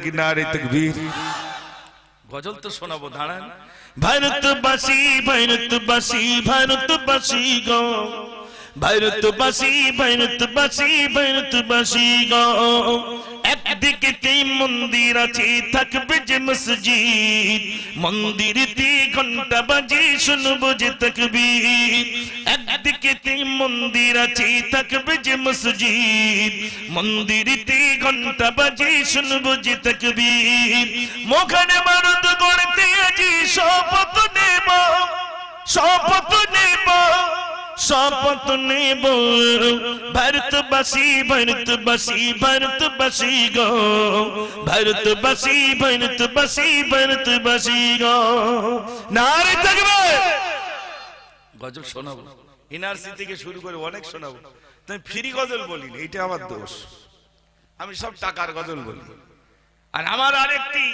কিনারে তাকবীর গজল তো শোনাবো দাঁড়ান ভারতবাসী ভারতবাসী ভারতবাসী গো ভারতবাসী ভারতবাসী ভারতবাসী গো একদিকে তেই মন্দির আছে থাকবে যে মসজিদ মন্দিরেতে ঘন্টা বাজে শুনবো যে তাকবীর একদিকে তেই মন্দির আছে থাকবে যে মসজিদ মন্দিরেতে ঘন্টা বাজে শুনবো যে তাকবীর মোখানে মারুদ গড়তে আজি শপথ নেব শপথ নেব শপথ নেব ভারতবাসী ভারতবাসী ভারতবাসী গো ভারতবাসী ভারতবাসী ভারতবাসী গো নারে তাকবীর গজল শোনাবো এনআরসি থেকে শুরু করে অনেক শোনাবো তুমি ফ্রি গজল বলি না এটা আমার দোষ আমি সব টাকার গজল বলি আর আমার আরেকটি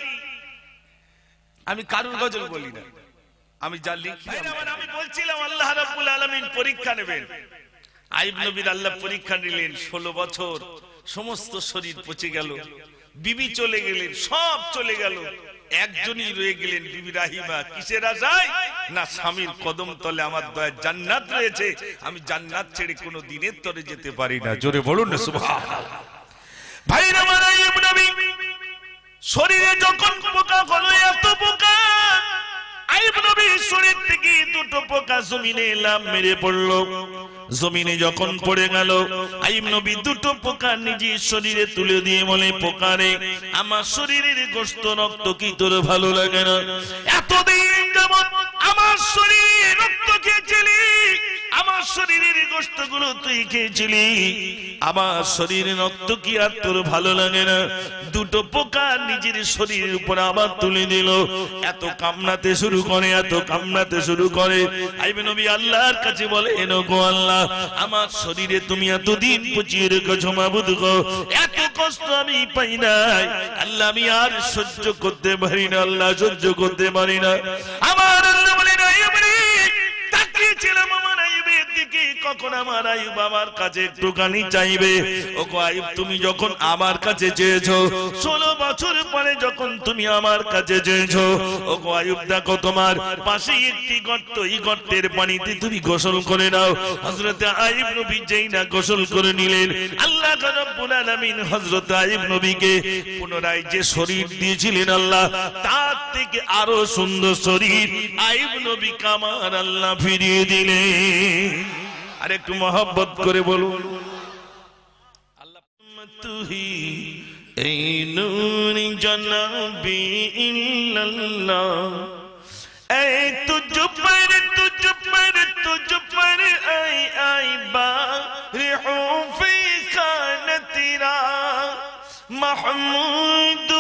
আমি কারুর গজল বলি না আমি যা লিখি আমি বলছিলাম আল্লাহ রাব্বুল আলামিন পরীক্ষা নেবেন আইয়ুব নবীর আল্লাহ পরীক্ষা নিলেন 16 বছর সমস্ত শরীর পচে গেল বিবি চলে গেলেন সব চলে গেল একজনই রয়ে গেলেন বিবি রাহিমা কিসের আশায় না স্বামীর কদম তলে আমার দয়ার জান্নাত রয়েছে আমি জান্নাত ছেড়ে কোনো দিনের তরে যেতে পারি না জোরে বলুন না সুবহানাল্লাহ ভাইরা আমার আইয়ুব নবী শরীরে যখন পোকা হলো এত পোকা আইয়ুব নবীর শরীর থেকে দুটো পোকা জমিনে লাফ মেরে পড়লো জমিনে যখন পড়ে গেল আইয়ুব নবী দুটো পোকা নিজের শরীরে তুলে দিয়ে বলে পোকারে আমার শরীরের গোশত রক্ত কি তোর ভালো লাগে না এতদিন যাবত আমার শরীরে রক্ত খেয়েছিলি আমার শরীরের গোশতগুলো তুই খেয়েছিলি আমার শরীরে রক্ত কি আর তোর ভালো লাগে না দুটো পোকা নিজের শরীরের উপর আবার তুলে দিল এত কামনাতে শুরু করে এত কামনাতে শুরু করে আইয়ুব নবী আল্লাহর কাছে বলে এনো গো আল্লাহ আমার শরীরে তুমি এতদিন পচিয়ে রেখেছো মাবুদ গো এত কষ্ট আমি পাই নাই আল্লাহ আমি আর সহ্য করতে পারি না আল্লাহ সহ্য করতে পারি না আমার আল্লাহ বলে আইয়ুব রে তাকিয়েছিলাম আমার আইয়ুবের দিকে কখন আমার আইয়ুব আমার কাছে একটুখানি চাইবে ও গো আইয়ুব তুমি যখন আমার কাছে চেয়েছো 16 বছর পরে যখন তুমি আমার কাছে চেয়েছো ও গো আইয়ুব দেখো তোমার পাশে একটি গর্ত এই গর্তের পানিতে তুমি গোসল করে নাও হযরত আইয়ুব নবী যেই না গোসল করে নিলেন আল্লাহ রাব্বুল আলামিন হযরত আইয়ুব নবীকে পুনরায় যে শরীর দিয়েছিলেন আল্লাহ তার থেকে আরো সুন্দর শরীর আইয়ুব নবীকে আমার আল্লাহ ফিরিয়ে দিলেন আর একটু মহব্বত করে বলুন আল্লাহ তুহি এই নূর জনাবি ইল্লাল্লাহ এই তুঝ पर आई बारिहू फी खानतिरा महमूद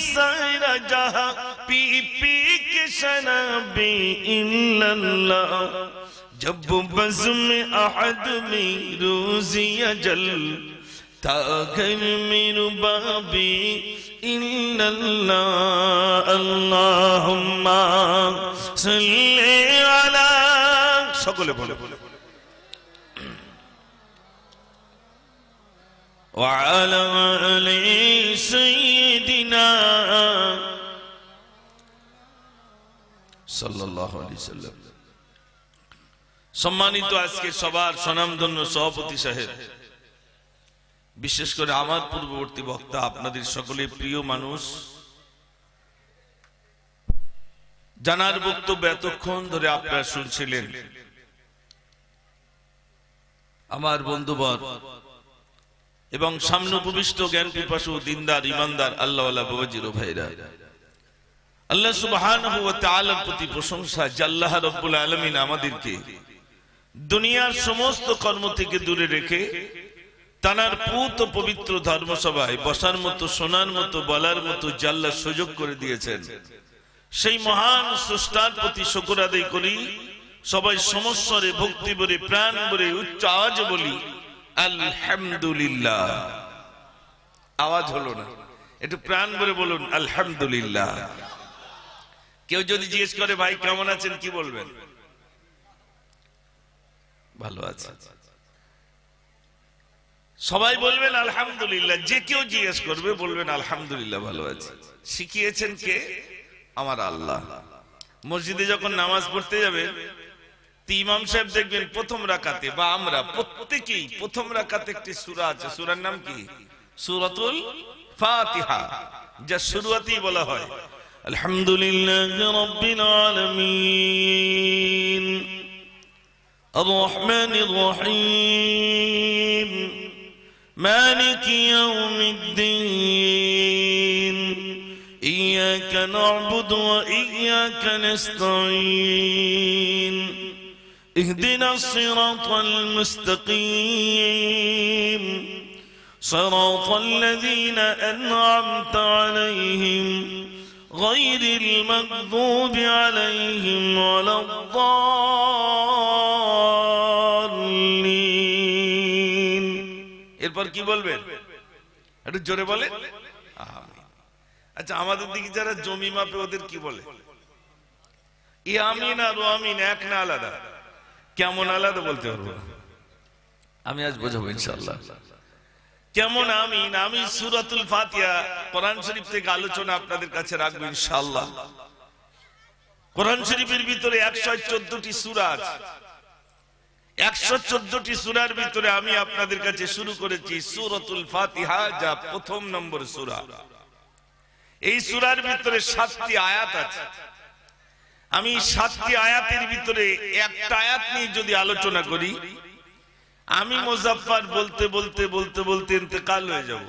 सारा जहां पी पी के शराबी इल्लल्लाह जब बज़्म अहद में रोज़ी अजल तागर मेरू बाबी इल्लल्लाह अल्लाहुम्मा सल्ली अला সকলে বলে وعلى آل سيدنا সাল্লাল্লাহু আলাইহি সাল্লাম সম্মানিত আজকে সবার স্বনামধন্য সভাপতি সাহেব বিশেষ করে আমার পূর্ববর্তী বক্তা আপনাদের সকলের প্রিয় মানুষ জানার বক্তব্য এতক্ষণ ধরে আপনারা শুনছিলেন আমার বন্ধুবর এবং সামনে উপবিষ্ট জ্ঞান পিপাসু দিনদার ইমানদার আল্লাহওয়ালা বাবাজির ভাইরা আল্লাহ সুবহানাহু ওয়া তাআলার প্রতি প্রশংসা যে আল্লাহ রাব্বুল আলামিন আমাদেরকে দুনিয়ার সমস্ত কর্ম থেকে দূরে রেখে তানার পুত পবিত্র ধর্মসভায় বসার মতো শোনার মতো বলার মতো যে আল্লাহ সুযোগ করে দিয়েছেন সেই মহান স্রষ্টার প্রতি শুকর আদায় করি সবাই সমস্বরে ভক্তি ভরে প্রাণ ভরে উচ্চ আওয়াজে বলি আলহামদুলিল্লাহ আওয়াজ হলো না একটু প্রাণ ভরে বলুন আলহামদুলিল্লাহ কেউ যদি জিজ্ঞেস করে ভাই কেমন আছেন কি বলবেন ভালো আছে সবাই বলবেন আলহামদুলিল্লাহ, যে কেউ জিজ্ঞেস করবে বলবেন আলহামদুলিল্লাহ ভালো আছি। শিখিয়েছেন কে? আমার আল্লাহ। মসজিদে যখন নামাজ পড়তে যাবেন, ইমাম সাহেব দেখবেন প্রথম রাকাতে, বা আমরা প্রত্যেকেই প্রথম রাকাতে একটি সূরা আছে, সূরার নাম কি? সূরাতুল ফাতিহা, যা শুরুয়াতেই বলা হয় আলহামদুলিল্লাহি রাব্বিল আলামিন আর রহমানির রহিম মালিকি ইয়াউমিদ্দিন ইয়্যাকা না'বুদু ওয়া ইয়্যাকা নাস্তাঈন اهدنا الصراط المستقيم صراط الذين أنعمت عليهم غير المغضوب عليهم ولا الضالين। এরপর কি বলবেন? একটু জোরে বলে আমিন। আচ্ছা, আমাদের দিকে যারা জমি মাপে ওদের কি বলে? ই আমিন আর ও আমিন এক না আলাদা? কেমন আলাদা বলতে পারবো, আমি আজ বোঝাবো ইনশাআল্লাহ। কেমন আমিন? আমি সূরাতুল ফাতিহা কোরআন শরীফ থেকে আলোচনা আপনাদের কাছে রাখবো ইনশাআল্লাহ। কোরআন শরীফের ভিতরে 114টি সূরা আছে। 114টি সূরার ভিতরে আমি আপনাদের কাছে শুরু করেছি সূরাতুল ফাতিহা, যা প্রথম নম্বর সূরা। এই সূরার ভিতরে 7টি আয়াত আছে। আমি 7টি আয়াতের ভিতরে একটা আয়াত নিয়ে যদি আলোচনা করি, আমি মুজাফফর বলতে বলতে বলতে বলতে ইন্তেকাল হয়ে যাব।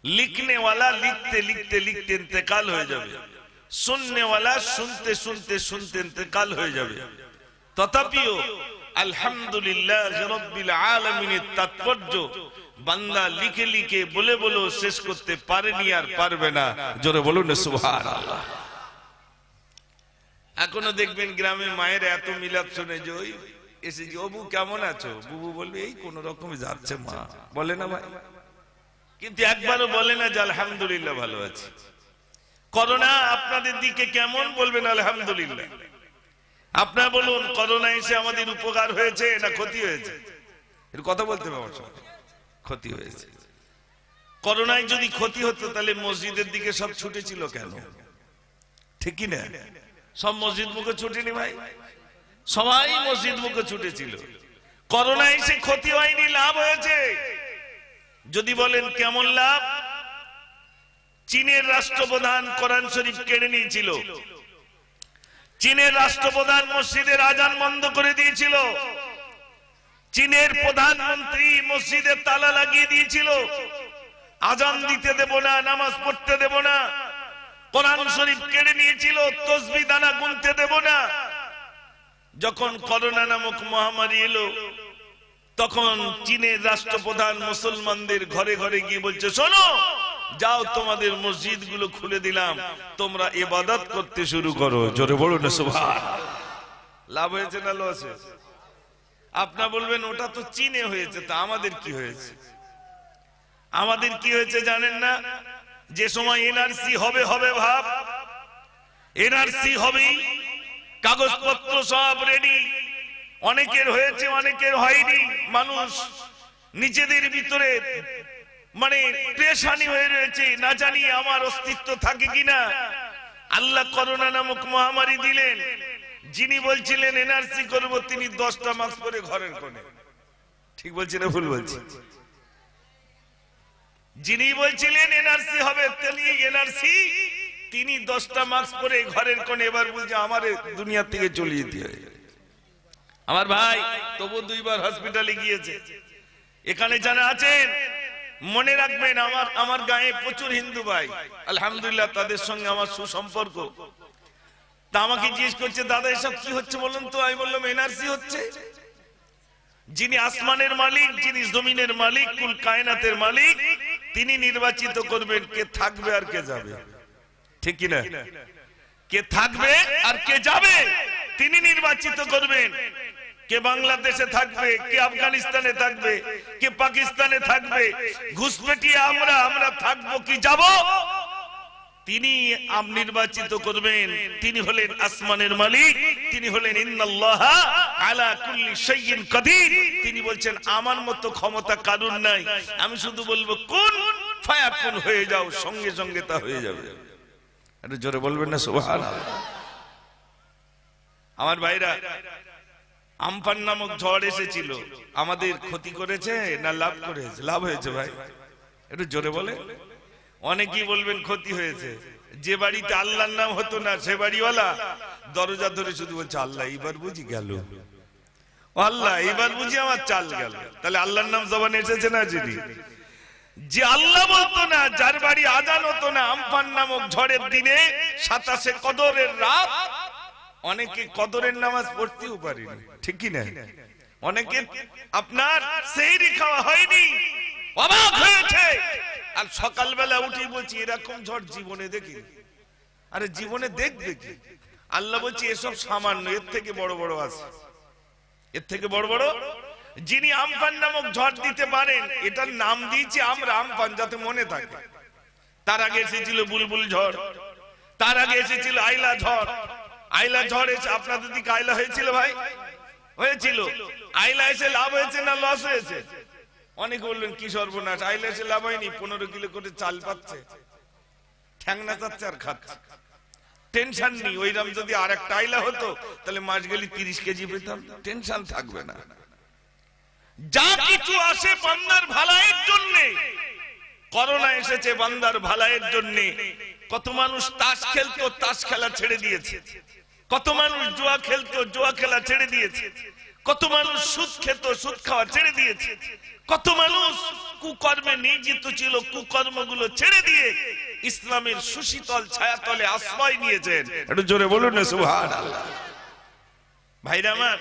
লিখনে ওয়ালা লিখতে লিখতে লিখতে ইন্তেকাল হয়ে যাবে। শুননে ওয়ালা শুনতে শুনতে শুনতে ইন্তেকাল হয়ে যাবে। তথাপিও আলহামদুলিল্লাহি রাব্বিল আলামিনের তাৎপর্য বান্দা লিখে লিখে বলে বলে শেষ করতে পারেনি আর পারবে না। জোরে বলুন সুবহানাল্লাহ। এখনো দেখবেন গ্রামে মায়ের এত মিলাদ শুনে যে ওই এসে যে অবু কেমন আছো, বুবু বলবে এই কোন রকমে যাচ্ছে মা, বলে না ভাই? কিন্তু একবারও বলে না যে আলহামদুলিল্লাহ ভালো আছি। করোনা আপনাদের দিকে কেমন? বলবেন আলহামদুলিল্লাহ। আপনারা বলুন, করোনা এসে আমাদের উপকার হয়েছে না ক্ষতি হয়েছে? এর কথা বলতে হবে। ক্ষতি হয়েছে। করোনায় যদি ক্ষতি হতো তাহলে মসজিদের দিকে সব ছুটেছিল কেন? ঠিক কি না? সব মসজিদ মুখে ছুটেনি ভাই? সবাই মসজিদ মুখে ছুটেছিল। করোনা এসে ক্ষতি হয়নি, লাভ হয়েছে। যদি বলেন কেমন লাভ? চীনের রাষ্ট্রপ্রধান কোরআন শরীফ কেড়ে নিয়েছিল। চীনের রাষ্ট্রপ্রধান মসজিদের আজান বন্ধ করে দিয়েছিল। চীনের প্রধানমন্ত্রী মসজিদের তালা লাগিয়ে দিয়েছিল। আজান দিতে দেব না, নামাজ পড়তে দেব না। কোরআন শরীফ কেড়ে নিয়েছিল, তসবিহ দানা গুনতে দেব না। যখন করোনা নামক মহামারী এলো, তখন চীনের রাষ্ট্রপ্রধান মুসলমানদের ঘরে ঘরে গিয়ে বলছে, শোনো, যাও তোমাদের মসজিদ গুলো খুলে দিলাম, তোমরা ইবাদত করতে শুরু করো। জোরে বলুন সুবহানাল্লাহ। লাভ হয়েছে না লস হয়েছে? আপনারা বলবেন ওটা তো চীনে হয়েছে, তা আমাদের কি হয়েছে? আমাদের কি হয়েছে জানেন না? যে সময় এনআরসি হবে হবে ভাব, এনআরসি হবেই, কাগজপত্র সব রেডি, অনেকের হয়েছে অনেকের হয়নি। মানুষ নিজেদের ভিতরে মানে পেরেশানি হয়ে রয়েছে, না জানি আমার অস্তিত্ব থাকে কিনা। আল্লাহ করোনা নামক মহামারী দিলেন। যিনি বলছিলেন এনআরসি করব, তিনি 10টা মাস্ক পরে ঘরের কোণে। ঠিক বলছি না ভুল বলছি? যিনি বলছিলেন এনআরসি হবে, তিনি 10টা মাস্ক পরে ঘরের কোণে। এবার বলছে আমার দুনিয়া থেকে চলে যেতে হয়। আমার ভাই তবু 2বার হসপিটালে গিয়েছে। এখানে যারা আছেন মনে রাখবেন, আমার গায়ে প্রচুর হিন্দু ভাই, আলহামদুলিল্লাহ তাদের সঙ্গে আমার সুসম্পর্ক। তা আমাকে জিজ্ঞেস করছে, দাদা এসব কি হচ্ছে বলুন তো? আমি বললাম এনআরসি হচ্ছে। যিনি আসমানের মালিক, যিনি জমিনের মালিক, কুল কায়নাতের মালিক, তিনি নির্বাচিত করবেন কে থাকবে আর কে যাবে। ঠিক কিনা? কে থাকবে আর কে যাবে তিনি নির্বাচিত করবেন। কে বাংলাদেশে থাকবে, কে আফগানিস্তানে থাকবে, কে পাকিস্তানে থাকবে। ঘুষপেটিয়ে আমরা থাকবো কি যাব? তিনি নির্বাচিত করবেন। তিনি হলেন আসমানের মালিক, তিনি হলেন ইন্নাল্লাহা আলা কুল্লি শাইইন কাদির। তিনি বলছেন আমার মতো ক্ষমতা কারুর নাই, আমি শুধু বলবো কুন ফায়াকুন হয়ে যাও, সঙ্গে সঙ্গে তা হয়ে যাবে। একটু জোরে বলবেন না সুবহানাল্লাহ। আমার ভাইরা, আমফান নামক ঝড় এসেছিল, আমাদের ক্ষতি করেছে না লাভ করেছে? লাভ হয়েছে ভাই, একটু জোরে বলে। অনেকেই বলবেন ক্ষতি হয়েছে। যে বাড়িতে আল্লাহর নাম হতো না সে বাড়িওয়ালা দরজা ধরে শুধু বলছে আল্লাহ এবার বুঝি গেল, আল্লাহ এবার বুঝি আমার চাল গেল। তাহলে আল্লাহর নাম জবানে এসেছে না? যদি যে আল্লাহ বলতো না, যার বাড়ি আজান হতো না আমফান নামক ঝড়ের দিনে 27 কদরের রাত, অনেকে কদরের নামাজ পড়তেও পারেনি, ঠিক কি না? অনেকে আপনার সেহরি খাওয়া হয়নি, অবাক হয়েছে। আর সকালবেলা উঠে বলছি এরকম ঝড় জীবনে দেখি। আরে জীবনে দেখবে কি? আল্লাহ বলছি এসব সামান্য, এর থেকে বড় বড় আছে, এর থেকে বড় বড়। যিনি আমফান নামক ঝড় দিতে পারেন, এটার নাম দিয়েছি আমরা আমফান, যাতে মনে থাকে। তার আগে এসেছিল বুলবুল ঝড়, তার আগে এসেছিল আইলা ঝড়। আইলা ঝড় এসে আপনাদের দিকে আইলা হয়েছিল ভাই? হয়েছিল। আইলা এসে লাভ হয়েছে না লস হয়েছে? অনেকে বললেন কি সর্বনাশ, আইলা এসে লাভ হয়নি, 15 কিলো করে চাল পাচ্ছে, ঠ্যাংনা চাচ্ছে আর খাচ্ছে, টেনশন নেই। ওইরকম যদি আর একটা আইলা হতো তাহলে মাস গেলে 30 কেজি পেতাম, টেনশন থাকবে না। যা কিছু আসে বান্দার ভালাইয়ের জন্য। করোনা এসেছে বান্দার ভালাইয়ের জন্য। কত মানুষ তাস খেলতো, তাস খেলা ছেড়ে দিয়েছে। কত মানুষ জুয়া খেলতো, জুয়া খেলা ছেড়ে দিয়েছে। কত মানুষ সুদ খেত, সুদ খাওয়া ছেড়ে দিয়েছে। কত মানুষ কুকর্মে নিয়োজিত ছিল, কুকর্মগুলো ছেড়ে দিয়ে ইসলামের সুশীতল ছায়াতলে আশ্রয় নিয়েছেন। একটু জোরে বলুন না সুবহানাল্লাহ। ভাইরা আমার,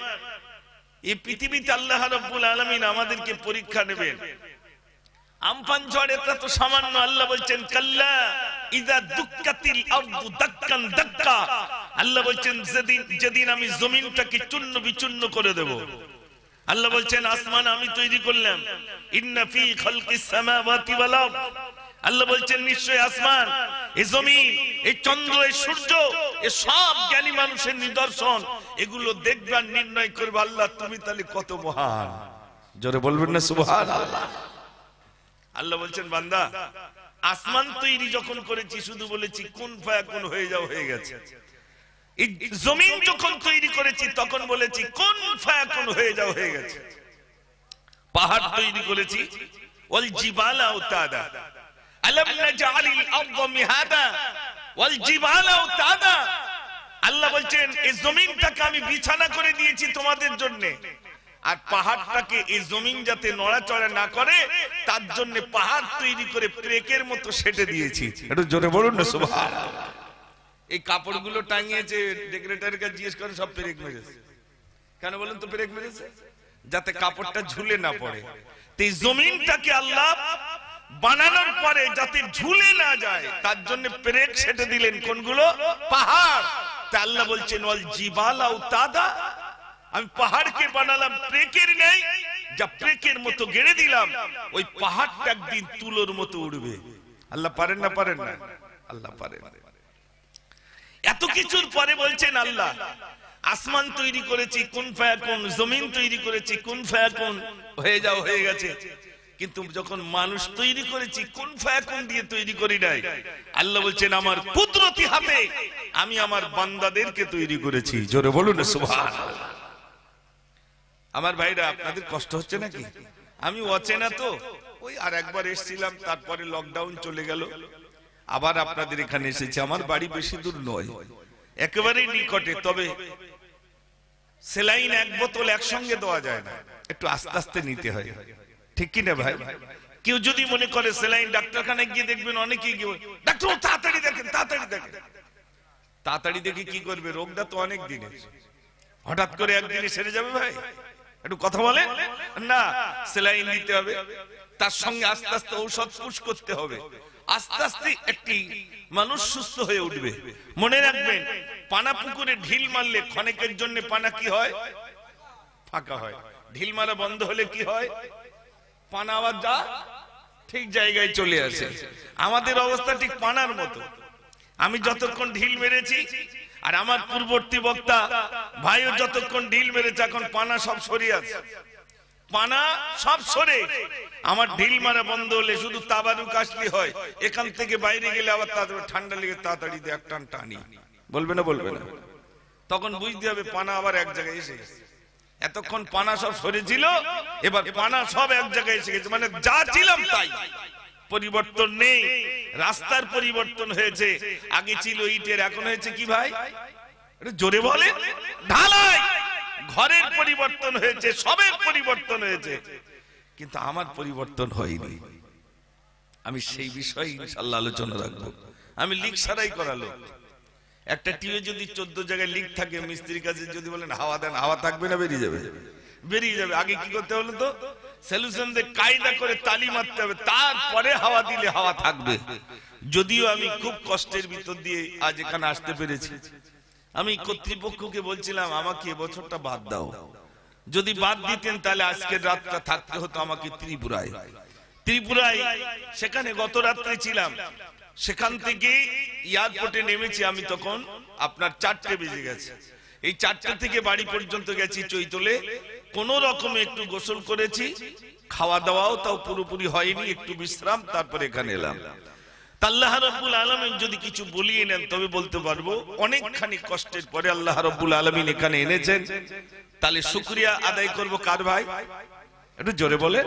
এই পৃথিবীতে আল্লাহ রাব্বুল আলামিন আমাদেরকে পরীক্ষা নেবেন। আমফান ঝড় এটা তো সামান্য। আল্লাহ বলছেন কাল্লা ইযা দুক্কাতিল আরদু দাক্কান দাক্কা। আল্লাহ বলছেন যেদিন আমি জমিনটাকে চূর্ণ বিচূর্ণ করে দেব। আল্লাহ বলছেন আসমান আমি তৈরি করলাম, ইন্না ফি খালকিস সামাওয়াতি ওয়াল আরদ। আল্লাহ বলছেন নিশ্চয় আসমান, এই জমিন, এই চন্দ্র, এই সূর্য, এই সব জ্ঞানী মানুষের নিদর্শন। এগুলো দেখবে আর নির্ণয় করবে আল্লাহ তুমি তাহলে কত মহান। জোরে বলবেন না সুবহানাল্লাহ। আল্লাহ বলছেন বান্দা, আসমান তৈরি যখন করেছি শুধু বলেছি কুন ফায়াকুন হয়ে যাও, হয়ে গেছে। এই জমিন যখন তৈরি করেছি তখন বলেছি কুন ফায়াকুন হয়ে যাও, হয়ে গেছে। পাহাড় তৈরি করেছি, ওয়াল জিবালা আওতাদা আলাম নাজআলিল আরদা মিহাদা ওয়াল জিবালা আওতাদা। আল্লাহ বলছেন এই জমিনটাকে আমি বিছানা করে দিয়েছি তোমাদের জন্য, আর পাহাড়টাকে এই জমিন যাতে নড়াচড়া না করে তার জন্য পাহাড় তৈরি করে প্রেকের মতো সেটে দিয়েছি। একটু জোরে বলুন না সুবহানাল্লাহ। এই কাপড়গুলো টাঙিয়েছে, ডেকোরেটরের কাছে জিজ্ঞেস করেন, সব প্রেক মেরেছে। কেন বলেন তো প্রেক মেরেছে? যাতে কাপড়টা ঝুলে না পড়ে। তো এই জমিনটাকে আল্লাহ বানানোর পরে যাতে ঝুলে না যায় তার জন্য প্রেক সেটে দিলেন। কোনগুলো? পাহাড়। তা আল্লাহ বলছেন ওয়াল জিবালা আওতাদা, আমি পাহাড়কে বানালাম প্রেকের নেই, যা প্রেকের মতো গেড়ে দিলাম ওই পাহাড়টা একদিন তুলোর মতো উড়বে। আল্লাহ পারেন না? পারেন না? আল্লাহ পারেন। এত কিছুর পরে বলছেন আল্লাহ আসমান তৈরি করেছি কুন ফায়াকুন, জমিন তৈরি করেছি কুন ফায়াকুন হয়ে যাও, হয়ে গেছে। কিন্তু যখন মানুষ তৈরি করেছি কুন ফায়াকুন দিয়ে তৈরি করি নাই। আল্লাহ বলছেন আমার কুদরতি হাতে আমি আমার বান্দাদেরকে তৈরি করেছি। জোরে বলুন না সুবহানাল্লাহ। আমার ভাইরা, আপনাদের কষ্ট হচ্ছে নাকি? আমি অচেনা তো, ওই আর একবার এসেছিলাম, তারপরে লকডাউন চলে গেল, আবার আপনাদের এখানে এসেছি। আমার বাড়ি বেশি দূর নয়, একেবারেই নিকটে। তবে সেলাইন 1 বোতল একসঙ্গে দেওয়া যায় না, একটু আস্তে আস্তে নিতে হয়, ঠিক কি না ভাই? কেউ যদি মনে করে সেলাইন, ডাক্তারখানায় গিয়ে দেখবেন অনেকেই গিয়ে ডাক্তার তাড়াতাড়ি দেখেন, তাড়াতাড়ি দেখেন। তাড়াতাড়ি দেখে কি করবে? রোগটা তো অনেক দিনের, হঠাৎ করে একদিনে সেরে যাবে ভাই? একটু কথা বলে না। সেলাইন দিতে হবে, তার সঙ্গে আস্তে আস্তে ঔষধ পুশ করতে হবে। আস্তে আস্তে একটি মানুষ সুস্থ হয়ে উঠবে। মনে রাখবেন, পানা পুকুরে ঢিল মারলে ক্ষণিকের জন্য পানা কি হয়? ফাঁকা হয়। ঢিল মারা বন্ধ হলে কি হয়? পানা আবার যা ঠিক জায়গায় চলে আসে। আমাদের অবস্থা ঠিক পানার মতো। আমি যতক্ষণ ঢিল মেরেছি আর আমার পূর্ববর্তী বক্তা ভাইও যতক্ষণ ঢিল মেরেছে, এখন পানা সব সরে আছে, পানা সব সরে। আমার ঢিল মারা বন্ধ হলে শুধু তাবারুক আসলি হয়, এখান থেকে বাইরে গেলে আবার তাড়াতাড়ি ঠান্ডা লেগে তাড়াতাড়ি এক টান টানি, বলবে না বলবে না, তখন বুঝতে হবে পানা আবার এক জায়গায় এসে গেছে। এতক্ষণ পানা সব সরেছিল, এবার পানা সব এক জায়গায় এসে গেছে, মানে যা ছিলাম তাই, পরিবর্তন নেই। রাস্তার পরিবর্তন হয়েছে, আগে ছিল ইটের, এখন হয়েছে কি ভাই জোরে বলে ঢালাই। ঘরের পরিবর্তন হয়েছে, সবের পরিবর্তন হয়েছে, কিন্তু আমার পরিবর্তন হয়নি। আমি সেই বিষয়ে ইনশাআল্লাহ আলোচনা রাখবো। আমি লিক সারাই করালো, একটা টিউবে যদি 14 জায়গায় লিক থাকে, মিস্ত্রির কাছে যদি বলেন হাওয়া দেন, হাওয়া থাকবে না বেরিয়ে যাবে? বেরিয়ে যাবে। আগে কি করতে হলো তো, সলিউশন দিয়ে কায়দা করে তালি মারতে হবে, তারপরে হাওয়া দিলে হাওয়া থাকবে। যদিও আমি খুব কষ্টের ভিতর দিয়ে আজ এখানে আসতে পেরেছি। আমি কর্তৃপক্ষকে বলছিলাম আমাকে এবছরটা বাদ দাও, যদি বাদ দিতেন তাহলে আজকের রাতটা থাকতে হতো আমাকে ত্রিপুরায়। সেখানে গত রাত্রে ছিলাম, সেখান থেকে এয়ারপোর্টে নেমেছি আমি, তখন আপনার 4টে বেজে গেছে। এই 4টে থেকে বাড়ি পর্যন্ত গেছি চৈতলে, কোন রকমে একটু গোসল করেছি, খাওয়া দাওয়াও তাও পুরোপুরি হয়নি, একটু বিশ্রাম, তারপরে এখানে এলাম। আল্লাহ রাব্বুল আলামিন যদি কিছু বলিয়ে নেন তবে বলতে পারবো অনেকখানি কষ্টের পরে আল্লাহ রাব্বুল আলামিন এখানে এনেছেন, তাহলে শুকরিয়া আদায় করব কার ভাই? একটু জোরে বলে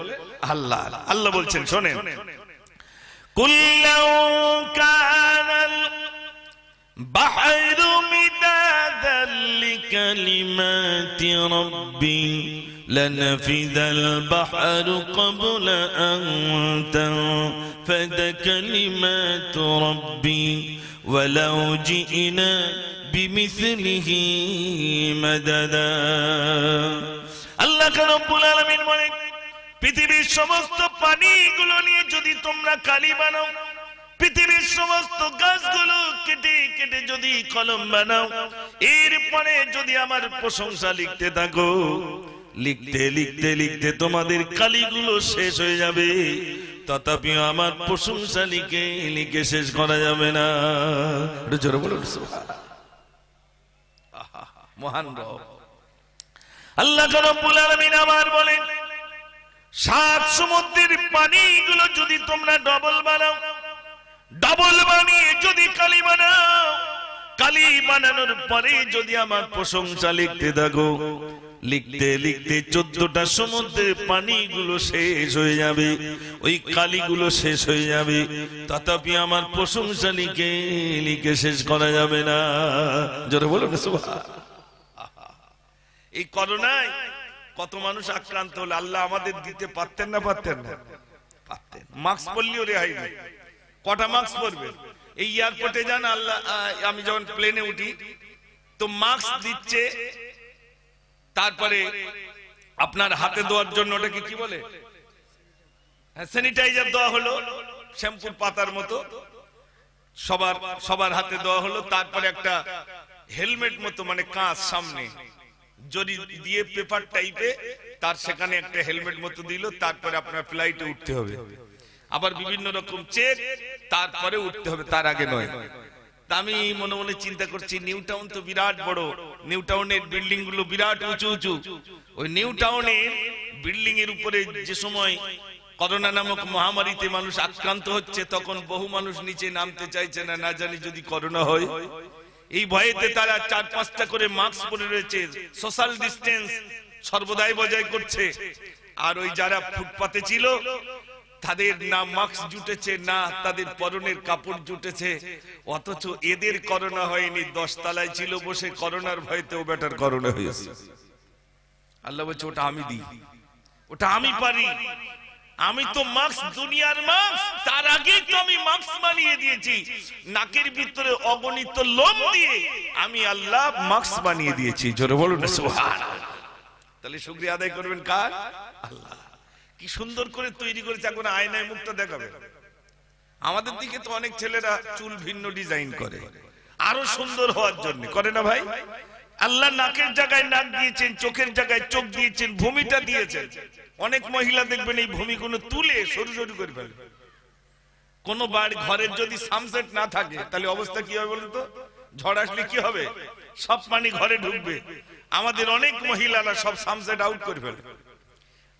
আল্লাহ। আল্লাহ বলছেন শোনেন, কুল্লাউ কানাল বাহরু মিদাদাল লিকালিমাতি রাব্বি লানাফিদাল বাহরু ক্বাবলা আন তানফাদ কালিমাতু রাব্বি ওয়ালাউ জিনা বিমিসলিহি মাদাদা। আল্লাহ রাব্বুল আলামিন বলেন, পৃথিবীর সমস্ত পানিগুলো নিয়ে যদি তোমরা কালি বানাও, পৃথিবীর সমস্ত গাছগুলো কেটে কেটে যদি কলম বানাও, এরপরে যদি আমার প্রশংসা লিখতে থাকো, লিখতে লিখতে লিখতে তোমাদের কালিগুলো শেষ হয়ে যাবে, তথাপিও আমার প্রশংসা লিখে লিখে শেষ করা যাবে না। জোরে বলুন সুবহানাল্লাহ। মহান রব আল্লাহ রাব্বুল আলামিন আবার বলেন, 7 সমুদ্রের পানিগুলো যদি তোমরা ডবল বানাও, ডবল বানিয়ে যদি কালি বানাও, কালি বানানোর পরে যদি আমার প্রশংসা লিখতে থাকো, লিখতে লিখতে 14টা সমুদ্রের পানিগুলো শেষ হয়ে যাবে, ওই কালিগুলো শেষ হয়ে যাবে, তথাপি আমার প্রশংসা লিখে লিখে শেষ করা যাবে না। জোরে বলুন সুবহানাল্লাহ। এই করোনায় কত মানুষ আক্রান্ত হলো, আল্লাহ আমাদের দিতে পারতেন না? পারতেন না? পারতেন। মাস্ক পরলেও রেহাই নেই। কটা মাস্ক পরবে? এই এয়ারপোর্টে যান, আল্লাহ, আমি যখন প্লেনে উঠি তো মাস্ক দিচ্ছে, তারপরে আপনার হাতে দেওয়ার জন্য ওটাকে কি বলে, স্যানিটাইজার দেওয়া হলো, শ্যাম্পুর পাতার মতো সবার হাতে দেওয়া হলো, তারপরে একটা হেলমেট মতো মানে কাঁচ সামনে জরি দিয়ে পেপার টাইপে, তার সেখানে একটা হেলমেট মতো দিল, তারপরে আপনার ফ্লাইটে উঠতে হবে, আবার বিভিন্ন রকম চেক, তারপরে উঠতে হবে, তার আগে নয়। তা আমি মনে মনে চিন্তা করছি, নিউ টাউন তো বিরাট বড়, নিউ টাউনের বিল্ডিং গুলো বিরাট উঁচু উঁচু, ওই নিউ টাউনের বিল্ডিং এর উপরে যে সময় করোনা নামক মহামারীতে মানুষ আক্রান্ত হচ্ছে, তখন বহু মানুষ নিচে নামতে চাইছে না, না জানি যদি করোনা হয়। এই ভয়েতে তারা 4-5টা করে মাস্ক পরে রয়েছে, সোশ্যাল ডিস্টেন্স সর্বদাই বজায় করছে। আর ওই যারা ফুটপাতে ছিল তাদের না মাস্ক জুটেছে, না তাদের পরনের কাপড় জুটেছে, অথচ এদের করোনা হয়নি। 10 তলায় ছিল বসে, করোনার ভয়তে ও বেটার করোনা হয়েছে। আল্লাহ বলছে ওটা আমি দিই, ওটা আমি পারি, আমি তো মাস্ক, দুনিয়ার মাস্ক, তার আগেই তো আমি মাস্ক বানিয়ে দিয়েছি, নাকের ভিতরে অগণিত লোম দিয়ে আমি আল্লাহ মাস্ক বানিয়ে দিয়েছি। জোরে বলুন না সুবহানাল্লাহ। তাহলে শুকরিয়া আদায় করবেন কার? আল্লাহ। কি সুন্দর করে তৈরি করেছে, এখন আয়নায় মুখটা দেখাবে। আমাদের দিকে তো অনেক ছেলেরা চুল ভিন্ন ডিজাইন করে আরো সুন্দর হওয়ার জন্য, করে না ভাই? আল্লাহ নাকের জায়গায় নাক দিয়েছেন, চোখের জায়গায় চোখ দিয়েছেন, ভূমিটা দিয়েছেন। অনেক মহিলা দেখবেন এই ভূমিগুলো তুলে সরু সরু করে ফেলে, কোন বাড়ি ঘরের যদি সানসেট না থাকে তাহলে অবস্থা কি হবে বলুন তো? ঝড় আসলে কি হবে? সব পানি ঘরে ঢুকবে। আমাদের অনেক মহিলারা সব সানসেট আউট করে ফেলে,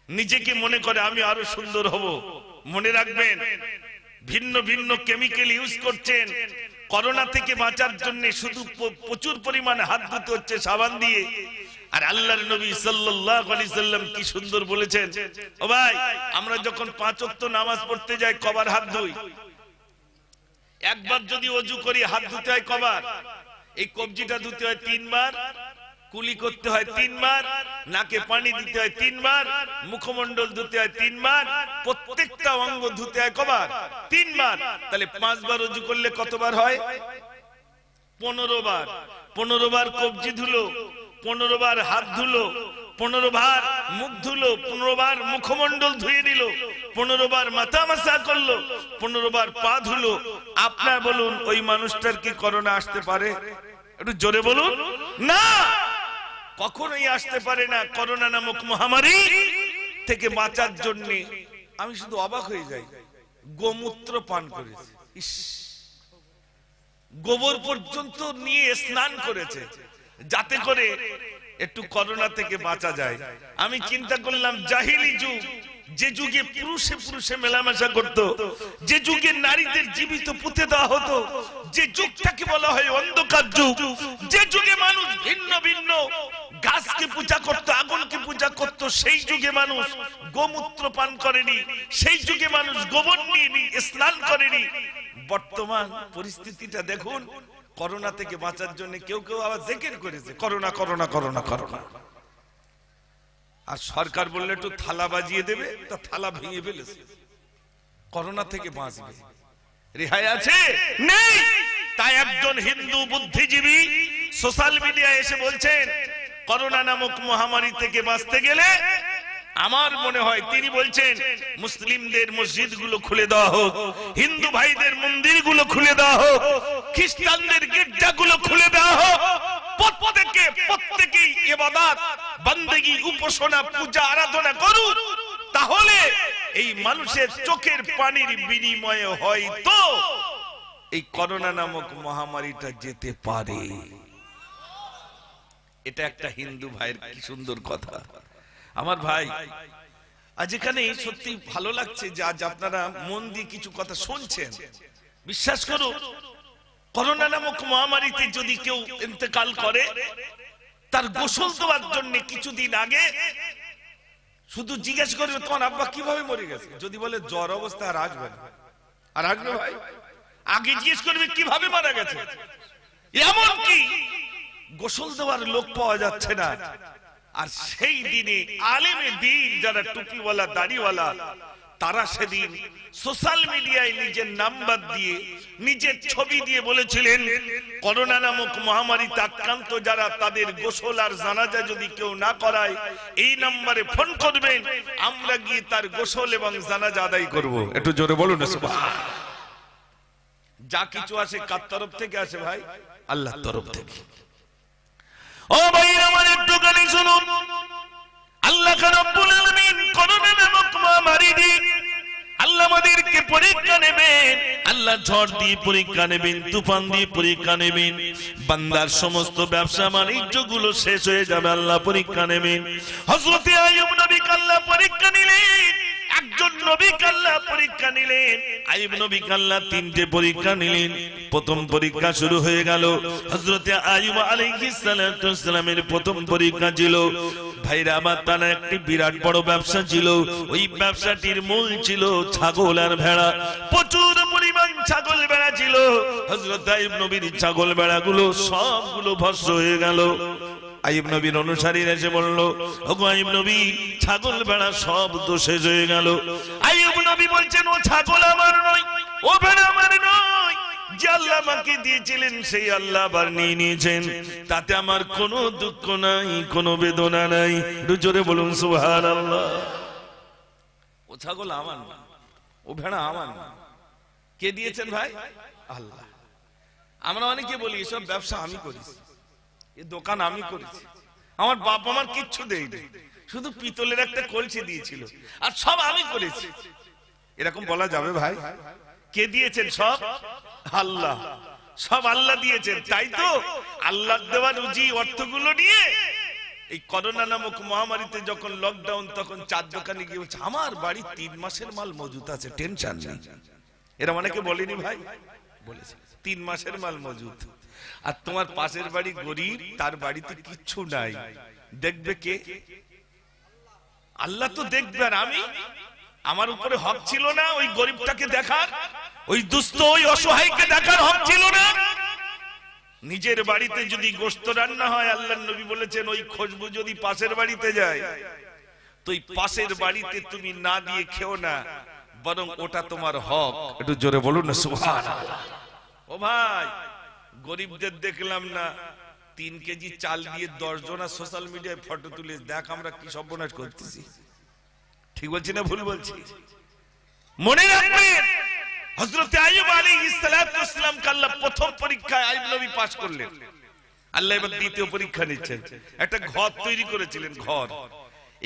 নিজেকে মনে করে আমি আরো সুন্দর হব। মনে রাখবেন, ভিন্ন ভিন্ন কেমিক্যাল ইউজ করছেন। করোনা থেকে বাঁচার জন্য শুধু প্রচুর পরিমাণে হাত ধুতে হচ্ছে সাবান দিয়ে। আর আল্লাহর নবী সাল্লাল্লাহু আলাইহি সাল্লাম কি সুন্দর বলেছেন, ও ভাই আমরা যখন 5 ওয়াক্ত নামাজ পড়তে যাই কবার হাত ধুই? একবার যদি ওযু করি হাত ধুতে হয় কবার? এই কবজিটা ধুতে হয় 3 বার, কুলি করতে হয় 3 বার, নাকে পানি দিতে হয় 3 বার, মুখমণ্ডল ধুতে হয় 3 বার, প্রত্যেকটা অঙ্গ ধুতে হয় কবার? 3 বার। তাহলে 5 বার ওযু করলে কতবার হয়? 15 বার। 15 বার কবজি ধুলো, 15 বার হাত ধুলো, 15 বার মুখ ধুলো, 15 বার মুখমণ্ডল ধুয়ে নিল, 15 বার মাথা মাসা করলো, 15 বার পা ধুলো। আপনার বলুন ওই মানুষটার কি করোনা আসতে পারে? একটু জোরে বলুন। না, কখনোই আসতে পারে না। করোনা নামক মহামারী থেকে বাঁচার জন্য আমি শুধু অবাক হয়ে যাই, গোমূত্র পান করেছে, ইস, গোবর পর্যন্ত নিয়ে স্নান করেছে যাতে করে একটু করোনা থেকে বাঁচা যায়। আমি চিন্তা করলাম জাহিলি যুগ, যে যুগে পুরুষে পুরুষে মেলামেশা করত, যে যুগে নারীদের জীবিত পুঁতে দেওয়া হতো, যে যুগটাকে বলা হয় অন্ধকার যুগ, যে যুগে মানুষ ভিন্ন ভিন্ন গাছকে পূজা করত, আগুনকে পূজা করত, সেই যুগে মানুষ গোমূত্র পান করেনি, সেই যুগে মানুষ গোবর নিয়ে স্নান করেনি। বর্তমান পরিস্থিতিটা দেখুন, করোনা থেকে বাঁচার জন্য কেউ কেউ আবার জিকির করেছে করোনা করোনা করোনা করোনা। আর সরকার বললে একটু থালা বাজিয়ে দেবে, তা থালা ভেঙে ফেলেছে। করোনা থেকে বাঁচবে, রেহাই আছে? নেই। তাই একজন হিন্দু বুদ্ধিজীবী সোশ্যাল মিডিয়ায় এসে বলছেন, করোনা নামক মহামারী থেকে বাঁচতে গেলে আমার মনে হয় তিনি বলছেন মুসলিমদের মসজিদগুলো খুলে দেওয়া হোক, হিন্দু ভাইদের মন্দিরগুলো খুলে দেওয়া হোক, খ্রিস্টানদের গির্জাগুলো খুলে দেওয়া হোক, প্রত্যেকেই ইবাদত বন্দেগী উপাসনা পূজা আরাধনা করুন, তাহলে এই মানুষের চোখের পানির বিনিময়ে হয়তো এই করোনা নামক মহামারীটা যেতে পারে। এটা একটা হিন্দু ভাইয়ের কি সুন্দর কথা। আমার ভাই, আজ এখানে সত্যি ভালো লাগছে যে আজ আপনারা মন দিয়ে কিছু কথা শুনছেন। বিশ্বাস করুন, করোনা নামক মহামারীতে যদি কেউ ইন্তেকাল করে, তার গোসল দেওয়ার জন্য কিছুদিন আগে শুধু জিজ্ঞেস করবে তোমার আব্বা কিভাবে মরে গেছে। যদি বলে জ্বর অবস্থা, আর আসবে না, আর আসবে ভাই, আগে জিজ্ঞেস করবে কিভাবে মারা গেছে। এমনকি গোসল দেওয়ার লোক পাওয়া যাচ্ছে না। আর সেই দিনে আলেমে দ্বীন যারা টুপিওয়ালা দাড়িওয়ালা, তারা সেদিন সোশ্যাল মিডিয়ায় নিজের নাম্বার দিয়ে নিজের ছবি দিয়ে বলেছিলেন করোনা নামক মহামারীতে আক্রান্ত যারা, তাদের গোসল আর জানাজা যদি কেউ না করায় এই নম্বরে ফোন করবেন, আমরা গিয়ে তার গোসল এবং জানাজা আদায় করব। একটু জোরে বলুন না সুবহান। যা কিছু আসে কার তরফ থেকে আসে ভাই? আল্লাহর তরফ থেকে। ও ভাই আমার একটু গালি শুনুন, আল্লাহ রাব্বুল আলামিন করোনা নামক মহামারী দিয়ে আল্লাহ আমাদেরকে পরীক্ষা নেবেন। আল্লাহ ঝড় দিয়ে পরীক্ষা নেবেন, তুফান দিয়ে পরীক্ষা নেবেন, বান্দার সমস্ত ব্যবসা বাণিজ্য গুলো শেষ হয়ে যাবে, আল্লাহ পরীক্ষা নেবেন। হযরত আইয়ুব নবীকে আল্লাহ পরীক্ষা নিলেন, একজন নবীকে আল্লাহ পরীক্ষা নিলেন। আইয়ুব নবীকে আল্লাহ 3টে পরীক্ষা নিলেন। প্রথম পরীক্ষা শুরু হয়ে গেল। হযরত আইয়ুব আলাইহিস সালাতু ওয়াস সালামের প্রথম পরীক্ষা ছিল, ভাইরা আমার, তার একটি বিরাট বড় ব্যবসা ছিল। ওই ব্যবসাটির মূল ছিল ছাগল আর ভেড়া। প্রচুর পরিমাণ ছাগল ভেড়া ছিল। হযরত আইয়ুব নবীর ছাগল ভেড়াগুলো সবগুলো ভস্ম হয়ে গেল। আইয়ুব নবীর অনুসারীরা এসে বলল, ওগো আইয়ুব নবী, ছাগল ভেড়া সব তো শেষ হয়ে গেল। আইয়ুব নবী বলছেন, ও ছাগল আমার নয়, ও ভেড়া আমার নয়, যে আল্লাহ আমাকে দিয়েছিলেন সেই আল্লাহ আবার নিয়ে নিয়েছেন, তাতে আমার কোনো দুঃখ নাই, কোনো বেদনা নাই। একটু জোরে বলুন সুবহানাল্লাহ। ও ছাগল আমার না, ও ভেড়া আমার না, কে দিয়েছেন ভাই? আল্লাহ। আমরা অনেকে বলি এসব ব্যবসা আমি করেছি, এই দোকান আমি করেছি, আমার বাপ আমার কিচ্ছু দেয়নি, শুধু পিতলের একটা কলসি দিয়েছিল, আর সব আমি করেছি। এরকম বলা যাবে ভাই? কে দিয়েছেন? সব আল্লাহ, সব আল্লাহ দিয়েছেন। তাই তো আল্লাহ দেওয়া রুজি অর্থগুলো নিয়ে এই করোনা নামক মহামারীতে যখন লকডাউন, তখন চার দোকানে গিয়ে বলছে আমার বাড়ি 3 মাসের মাল মজুদ আছে, টেনশন নেই। এরা অনেকে বলেনি ভাই, বলেছে 3 মাসের মাল মজুদ। আর তোমার পাশের বাড়ি গরিব, তার বাড়িতে কিচ্ছু নাই, দেখবে কে? আল্লাহ তো দেখবে। আর আমি, আমার উপরে হক ছিল না ওই গরিবটাকে দেখার, ওই দুস্থ ওই অসহায়কে দেখার হক ছিল না? নিজের বাড়িতে যদি গোশত রান্না হয়, আল্লাহর নবী বলেছেন ওই খুশবু যদি পাশের বাড়িতে যায়, তো ওই পাশের বাড়িতে তুমি না দিয়ে খেও না, বরং ওটা তোমার হক। একটু জোরে বলুন না সুবহানাল্লাহ। ও ভাই, গরিবদের দেখলাম না 3 কেজি চাল দিয়ে 10 জনা সোশ্যাল মিডিয়ায় ফটো তুলে, দেখ আমরা কি সর্বনাশ করতেছি। ঠিক বলছি না ভুল বলছি? মনে রাখবেন হযরত আইয়ুব আলাইহিস সালাম কে আল্লাহ প্রথম পরীক্ষায় আইয়ুব নবী পাস করলেন, আল্লাহ এবার দ্বিতীয় পরীক্ষা নিচ্ছেন। একটা ঘর তৈরি করেছিলেন, ঘর,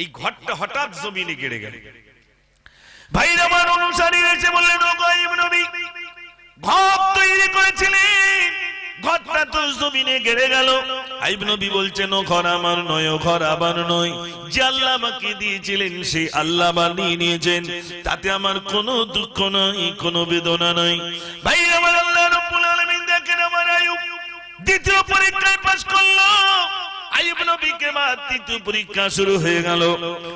এই ঘরটা হঠাৎ জমিনে গেড়ে গেল। ভাইরা আমার অনুসারী এসে বললেন, ও আইয়ুব নবী, ঘর তৈরি করেছিলেন, ঘরটা তো জমিনে গেড়ে গেল। আইয়ুব নবী বলছেন, ও ঘর আমার নয়, ও ঘর আমার নয়, যে আল্লাহ আমাকে দিয়েছিলেন সেই আল্লাহ বানিয়ে নিয়েছেন, তাতে আমার কোনো দুঃখ নাই, কোনো বেদনা নাই। ভাই আমার, আল্লাহ রাব্বুল আলামিন দেখেন আমার আইয়ুব দ্বিতীয় পরীক্ষায় পাস করলো। আইয়ুব নবীকে মা তৃতীয় পরীক্ষা শুরু হয়ে গেল।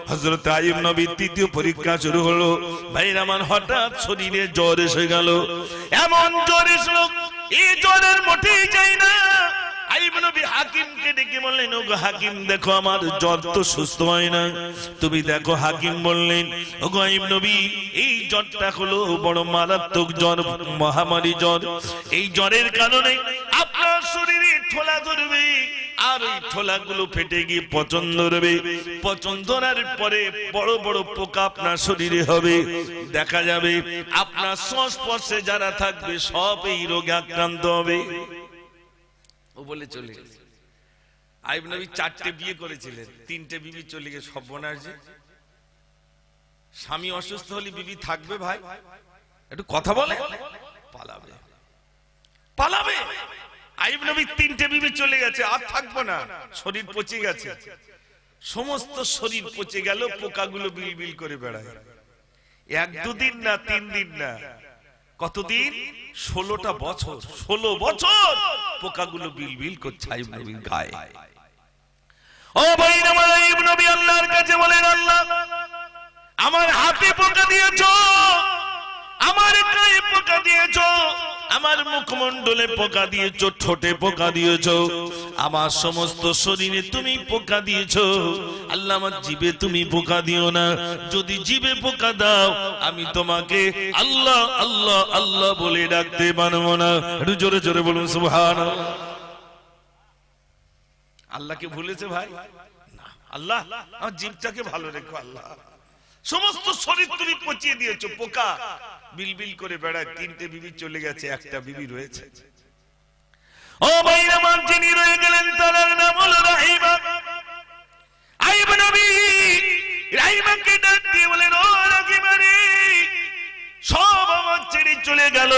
হযরত আইয়ুব নবী তৃতীয় পরীক্ষা শুরু হলো। ভাইরা আমার, হঠাৎ শরীরে জ্বর এসে গেল। এমন জ্বর এসলো, এই জ্বরের মোটেই যায় না। আইয়ুব নবী হাকিমকে ডেকে বললেন, ওগো হাকিম, দেখো আমার জ্বর তো সুস্থ হয় না, তুমি দেখো। হাকিম বললেন, ওগো আইয়ুব নবী, এই জ্বরটা হলো বড় মারাত্মক জ্বর, মহামারী জ্বর। এই জ্বরের কারণে আপনার শরীরে ঠোলা ধরবে, আর ওই ঠোলাগুলো ফেটে গিয়ে পচন ধরবে। পচন ধরার পরে বড় বড় পোকা আপনার শরীরে হবে। দেখা যাবে আপনার সংস্পর্শে যারা থাকবে সব এই রোগে আক্রান্ত হবে। ও বলে চলে গেছে। আইয়ুব নবী 4টে বিয়ে করেছিলেন, 3টে বিবি চলে গেছে। সর্বনাশ যে। স্বামী অসুস্থ হলে বিবি থাকবে ভাই? একটু কথা বলে, পালাবে, পালাবে। আইয়ুব নবী 3টে বিবি চলে গেছে, আর থাকবো না, শরীর পচে গেছে। সমস্ত শরীর পচে গেল, পোকাগুলো বিলবিল করে বেড়ায়। 1-2 দিন না, 3 দিন না, কতদিন? 16টা বছর। 16 বছর পোকাগুলো বিলবিল করছে আইয়ুব নবীর গায়ে। ও ভাই আমার, আইয়ুব নবী আল্লাহর কাছে বলেন, আল্লাহ, আমার হাতে পোকা দিয়েছো, আমার গায়ে পোকা দিয়েছো, আমার মুখমণ্ডলে পোকা দিয়েছো, ঠোঁটে পোকা দিয়েছো, আমার সমস্ত শরীরে তুমি পোকা দিয়েছো। আল্লাহ, আমার জিভে তুমি পোকা দিও না। যদি জিভে পোকা দাও, আমি তোমাকে আল্লাহ আল্লাহ আল্লাহ বলে ডাকতে পারবো না। একটু জোরে জোরে বলুন সুবহানাল্লাহ। আল্লাহকে ভুলেছে ভাই? না। আল্লাহ, আমার জিভটাকে ভালো রেখো। আল্লাহ, সমস্ত শরীর তুমি পচিয়ে দিয়েছো, পোকা বিলবিল করে বেড়ায়। 3টে বিবি চলে গেছে, একটা বিবি রয়েছে। ও ভাই আমার, যিনি রয়ে গেলেন তার নাম হলো রাহিমা। আইয়ুব নবী রাহিমাকে ডাক দিয়ে বলেন, ও রাহিমা রে, সব আমার ছেড়ে চলে গেল,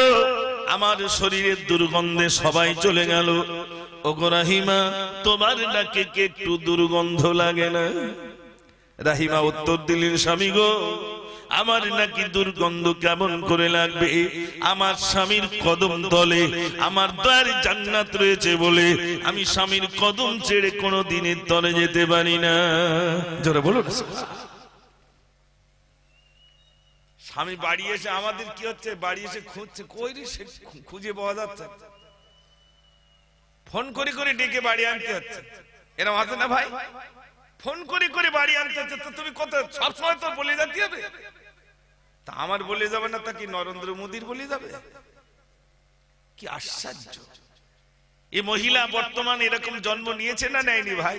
আমার শরীরের দুর্গন্ধে সবাই চলে গেল। ওগো রাহিমা, তোমার নাকে কি একটু দুর্গন্ধ লাগে না? রাহিমা উত্তর দিলেন, স্বামী গো, আমার নাকি দুর্গন্ধ কেমন করে লাগবে? আমার স্বামীর কদম তলে আমার দয়ার জান্নাত রয়েছে বলে আমি স্বামীর কদম ছেড়ে কোনো দিনের তলে যেতে পারি না। জোরে বলুন। স্বামী বাড়ি এসে আমাদের কি হচ্ছে, বাড়ি এসে খুঁজছে, কই রে, খুঁজে পাওয়া যাচ্ছে, ফোন করে করে ডেকে বাড়ি আনতে হচ্ছে। এরকম আছে না ভাই? ফোন করে করে বাড়ি আনতে হচ্ছে। তো তুমি কত সবসময় তো বলে যেতে হবে? তা আমার বলে যাবে না, তা কি নরেন্দ্র মোদীর বলে যাবে? কি আশ্চর্য! এই মহিলা বর্তমানে এরকম জন্ম নিয়েছে না নেয়নি ভাই?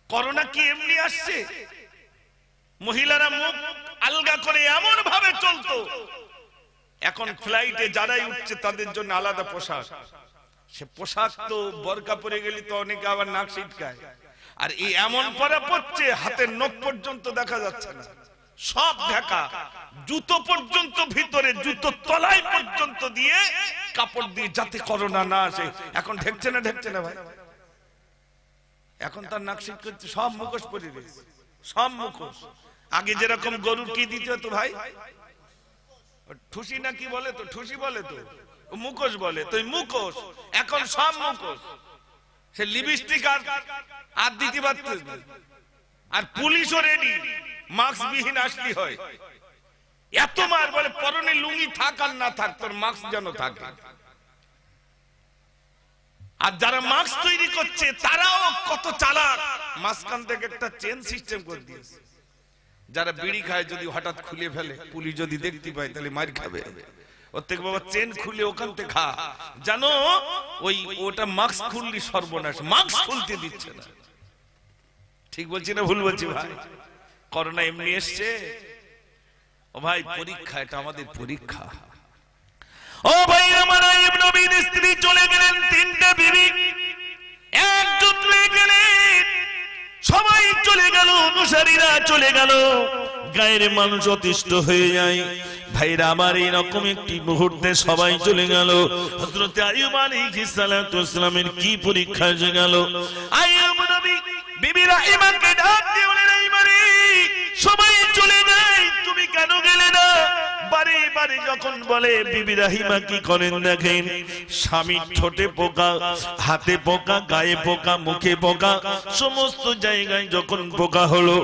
করোনা কি এমনি আসছে? মহিলারা মুখ আলগা করে এমন ভাবে চলতো, এখন ফ্লাইটে যারাই উঠছে তাদের জন্য আলাদা পোশাক। সে পোশাক তো বোরকা পরে গেলে তো অনেকে আবার নাক ছিটকায়, আর এই এমন পরা পড়ছে হাতের নখ পর্যন্ত দেখা যাচ্ছে না। সব ঢাকা, জুতো পর্যন্ত ভিতরে, জুতো তলায় পর্যন্ত দিয়ে কাপড় দিয়ে, যাতে করোনা না আসে। এখন ঢেকছে না, ঢেকছে না ভাই? এখন তার নাক শীত করছে, সব মুখোশ পরে রয়েছে, সব মুখোশ। আগে যেরকম গরুর কি দিতে হতো ভাই, ঠুসি না কি বলে তো, ঠুসি বলে তো, মুখোশ বলে তো, মুখোশ। এখন সব মুখোশ। সে লিপস্টিক আর দিতে পারতেছ না। আর পুলিশও রেডি, মাস্ক বিহীন আসলি হয়। এত মার বলে পরনে লুঙ্গি থাক আর না থাক, তোর মাস্ক যেন থাকে। আর যারা মাস্ক তৈরি করছে তারাও কত চালাক, মাঝখান থেকে একটা চেন সিস্টেম করে দিয়েছে। যারা বিড়ি খায় যদি হঠাৎ খুলে ফেলে, পুলিশ যদি দেখতে পায় তাহলে মার খাবে। ওর থেকে বাবা চেন খুলে ওখান থেকে খা, জানো ওটা মাস্ক খুললি সর্বনাশ, মাস্ক খুলতে দিচ্ছে না। ঠিক বলছি না ভুল বলছি ভাই? করোনা এমনি এসছে ও ভাই, পরীক্ষা, এটা আমাদের পরীক্ষা। ও ভাই আমার, আইয়ুব নবীর স্ত্রী চলে গেলেন, 3টে বিবি, একজন রয়ে গেলেন। সবাই চলে গেল, অনুসারীরা চলে গেল, গায়ের মানুষ অতিষ্ঠ হয়ে যায়। ভাইরা আমার, এইরকম একটি মুহূর্তে সবাই চলে গেল। হযরত আইয়ুব আলাইহিস সালাতু ওয়াস সালামের কি পরীক্ষা এসে গেল। আইয়ুব নবী বিবি রাহিমাকে ডাক দিয়ে বলেন, এই মারে সবাই চলে যায়, তুমি কেন গেলে না? বারে বারে যখন বলে, বিবি রাহিমা কি করেন দেখেন, স্বামীর ঠোঁটে পোকা, হাতে পোকা, গায়ে পোকা, মুখে পোকা, সমস্ত জায়গায় যখন পোকা হলো,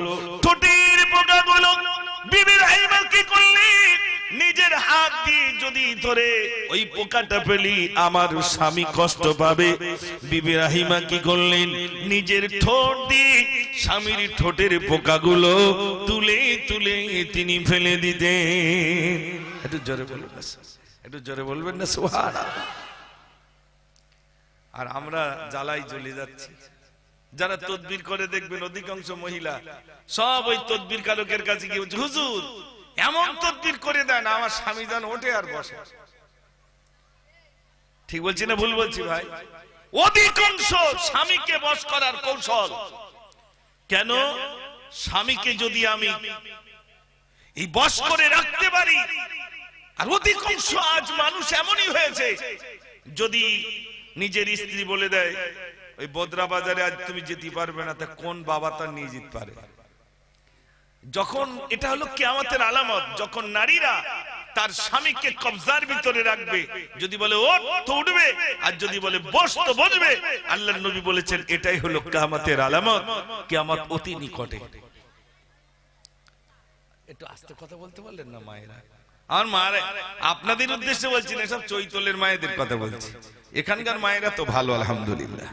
ঠোঁটের পোকাগুলো বিবি রাহিমা কি করলেন, নিজের হাত দিয়ে যদি ধরে ওই পোকাটা পেলি আমার স্বামী কষ্ট পাবে। বিবি রাহিমা কি করলেন, নিজের ঠোঁট দিয়ে স্বামীর ঠোঁটের পোকাগুলো তুলে তুলে তিনি ফেলে দিতেন। একটু জোরে বলবেন না, একটু জোরে বলবেন না সুবহানাল্লাহ। আর আমরা জ্বালাই জ্বলে যাচ্ছি। যারা তদবির করে দেখবেন অধিকাংশ মহিলা সব ওই তদবির কারকের কাছে গিয়ে বলছে, হুজুর এমন তদবির করে দেন আমার স্বামী যেন ওঠে আর বসে। ঠিক বলছি না ভুল বলছি ভাই? অধিকাংশ স্বামীকে বশ করার কৌশল। কেন? স্বামীকে যদি আমি এই বশ করে রাখতে পারি, আর অধিকাংশ আজ মানুষ এমনই হয়েছে, যদি নিজের স্ত্রী বলে দেয় ওই বদরা বাজারে আজ তুমি যেতে পারবে না, তা কোন বাবা তার নিয়ে যেতে পারে? যখন এটা হলো কিয়ামতের আলামত, যখন নারীরা তার স্বামীকে কবজার ভিতরে রাখবে, যদি বলে ওঠ তো উঠবে, আর যদি বলে বস তো বসবে। আল্লাহর নবী বলেছেন এটাই হলো কিয়ামতের আলামত, কিয়ামত অতি নিকটে। একটু আস্তে কথা বলতে পারলেন না মায়েরা? আমার মায়েরা, আপনাদের উদ্দেশ্যে বলছি না, সব চৈতলের মায়েদের কথা বলছি। এখানকার মায়েরা তো ভালো আলহামদুলিল্লাহ।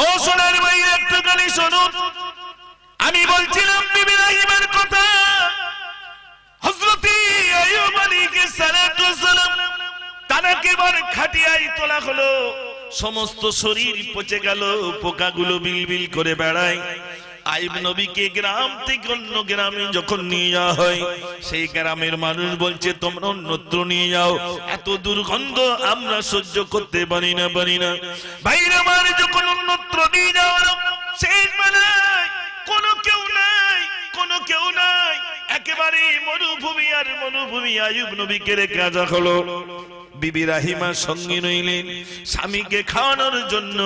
ও সোনার মায়েরা, একটু গালি শুনুন। আমি বলছিলাম বিবি রাহিমার কথা। হযরত আইয়ুব আলাইহিস সালাতু ওয়াস সালাম তাকে বার খাটিয়ায় তোলা হলো, সমস্ত শরীর পচে গেল, পোকাগুলো বিলবিল করে বেড়ায়। আইয়ুব নবীকে গ্রাম থেকে অন্য গ্রামে যখন নিয়ে যাওয়া হয়, সেই গ্রামের মানুষ বলছে তোমরা অন্যত্র নিয়ে যাও, এত দুর্গন্ধ আমরা সহ্য করতে পারি না। ভাইরা আমার, যখন অন্যত্র নিয়ে যাওয়া হলো, সেই বেলায় কোনো কেউ নাই, একেবারে মরুভূমি আর মরুভূমি। আইয়ুব নবীকে রেখে আসা হলো। বিবি রাহিমা সঙ্গে রইলেন, স্বামীকে খাওয়ানোর জন্য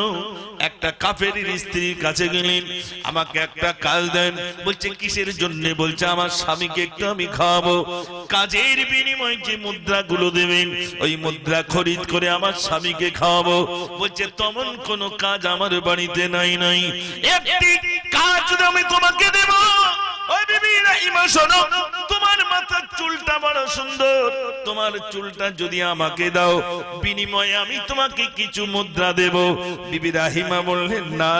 একটা কাফেরের স্ত্রীর কাছে গেলেন, আমাকে একটা কাজ দেন। বলছে কিসের জন্য? বলছে আমার স্বামীকে একটু আমি খাওয়াবো, কাজের বিনিময়ে যে মুদ্রাগুলো দেবেন ওই মুদ্রা খরিদ করে আমার স্বামীকে খাওয়াবো। বলছে তেমন কোন কাজ আমার বাড়িতে নাই, একটি কাজ আমি তোমাকে দেব। ওই বিবি রাহিমা শোনো, তোমার মাথার চুলটা বড় সুন্দর, তোমার চুলটা যদি আমাকে দাও, বিনিময়ে আমি তোমাকে কিছু মুদ্রা দেব। বিবি রাহিমা বললেন না,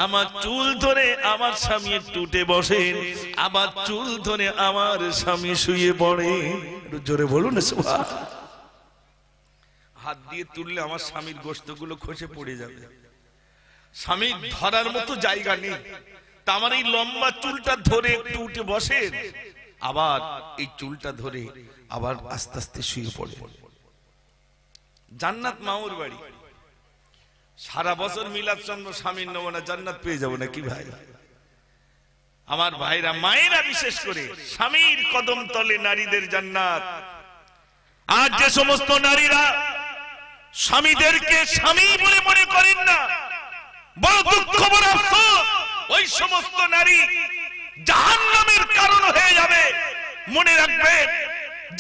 আমার চুল ধরে আমার স্বামী একটু উঠে বসেন, আবার চুল ধরে আমার স্বামী শুয়ে পড়ে। একটু জোরে বলুন না সুবহানাল্লাহ। হাত দিয়ে তুললে আমার স্বামীর গোশতগুলো খসে পড়ে যাবে। স্বামী ধরার মতো জায়গা নেই, আমার এই লম্বা চুলটা ধরে একটু উঠে বসেন, আবার এই চুলটা ধরে আবার আস্তে আস্তে শুয়ে পড়ে। জান্নাত মামুর বাড়ি, সারা বছর মিলাদ চন্দ্র স্বামীর নমুনা জান্নাত পেয়ে যাবো নাকি ভাই? আমার ভাইরা মায়েরা বিশেষ করে স্বামীর কদম তলে নারীদের জান্নাত। আজ যে সমস্ত নারীরা স্বামীদেরকে স্বামী বলে মনে করেন না, বড় দুঃখ বড় আফসোস, ওই সমস্ত নারী জাহান্নামের কারণ হয়ে যাবে। মনে রাখবেন,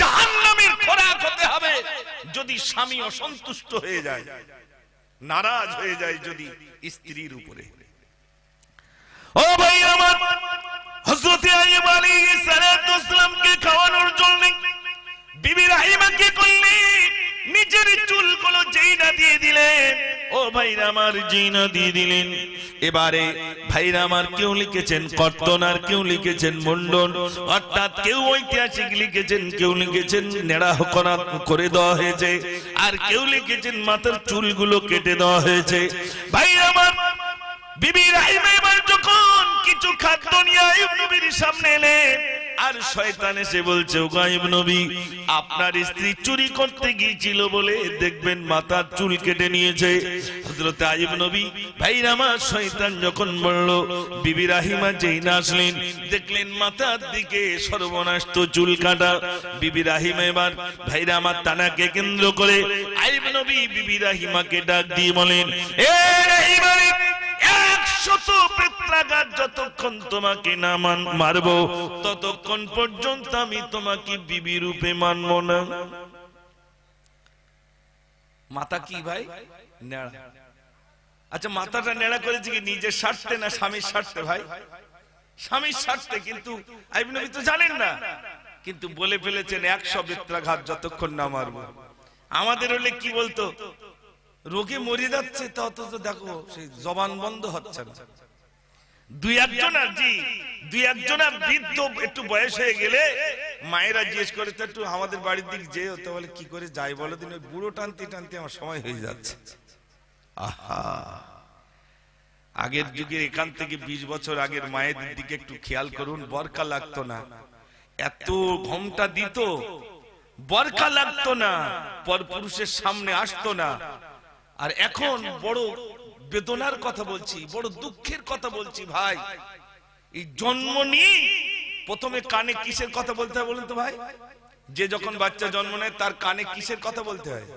জাহান্নামের খোরাক হতে হবে যদি স্বামী অসন্তুষ্ট হয়ে যায়, নারাজ হয়ে যায় যদি স্ত্রীর উপরে। ও ভাই আমার, হযরত আইয়ুব আলাইহিস সালামকে খাওয়ানোর জন্য বিবি রাহিমাকে করলেন, নিজের চুলগুলো যেই না দিয়ে দিলেন, ও ভাইরা আমার যেই না দিয়ে দিলেন, এবারে ভাইরা আমার কেউ লিখেছেন কর্তন আর কেউ লিখেছেন মন্ডল, অর্থাৎ কেউ ঐতিহাসিক লিখেছেন, কেউ লিখেছেন নেড়া করে দেওয়া হয়েছে, আর কেউ লিখেছেন মাথার চুলগুলো কেটে দেওয়া হয়েছে। ভাইরা আমার, বিবি রাহিমা এবার যখন কিছু খাদ্য নিয়ে আইয়ুব নবীর সামনে এলেন, আর শয়তান এসে বলছে, ও আইয়ুব নবী, আপনার স্ত্রী চুরি করতে গিয়েছিল বলে দেখবেন মাথার চুল কেটে নিয়েছে। হযরত আইয়ুব নবী ভাইরা আমার, শয়তান যখন বলল, বিবি রাহিমা যেই না আসলেন, দেখলেন মাথার দিকে সর্বনাশ তো চুল কাটা। বিবি রাহিমা এবার ভাইরা আমার তানাকে কেন্দ্র করে আইয়ুব নবী বিবি রাহিমাকে ডাক দিয়ে বলেন, এ রাহিমা, 100 বেত্রাঘাত যতক্ষণ তোমাকে না মারবো ততক্ষণ পর্যন্ত আমি তোমাকে বিবি রূপে মানব না। মাথা কি ভাই? নেড়া। আচ্ছা, মাথাটা নেড়া করেছে কি নিজের স্বার্থে না স্বামীর স্বার্থে? ভাই স্বামীর স্বার্থে, কিন্তু আইয়ুব নবী তো জানেন না, কিন্তু বলে ফেলেছেন 100 বেত্রাঘাত যতক্ষণ না মারবো। আমাদের হলে কি বলতো, রোগে মরে যাচ্ছে তো, অথচ দেখো সেই জবান বন্ধ হচ্ছে না। দুই একজনা বৃদ্ধ একটু বয়স হয়ে গেলে মায়েরা জিজ্ঞেস করে, তো একটু আমাদের বাড়ির দিক যে হতে বলে, কি করে যাই বলো দিন, ওই বুড়ো টানতে টানতে আমার সময় হয়ে যাচ্ছে। আহা, আগের যুগের এখান থেকে 20 বছর আগের মায়েদের দিকে একটু খেয়াল করুন, বরকা লাগতো না, এত ঘোমটা দিত, বরকা লাগতো না, পরপুরুষের সামনে আসতো না। আর এখন বড় বেদনার কথা বলছি, বড় দুঃখের কথা বলছি ভাই, এই জন্ম নিয়ে প্রথমে কানে কিসের কথা বলতে হয় বলুন তো ভাই? যে যখন বাচ্চা জন্ম নেয় তার কানে কিসের কথা বলতে হয়?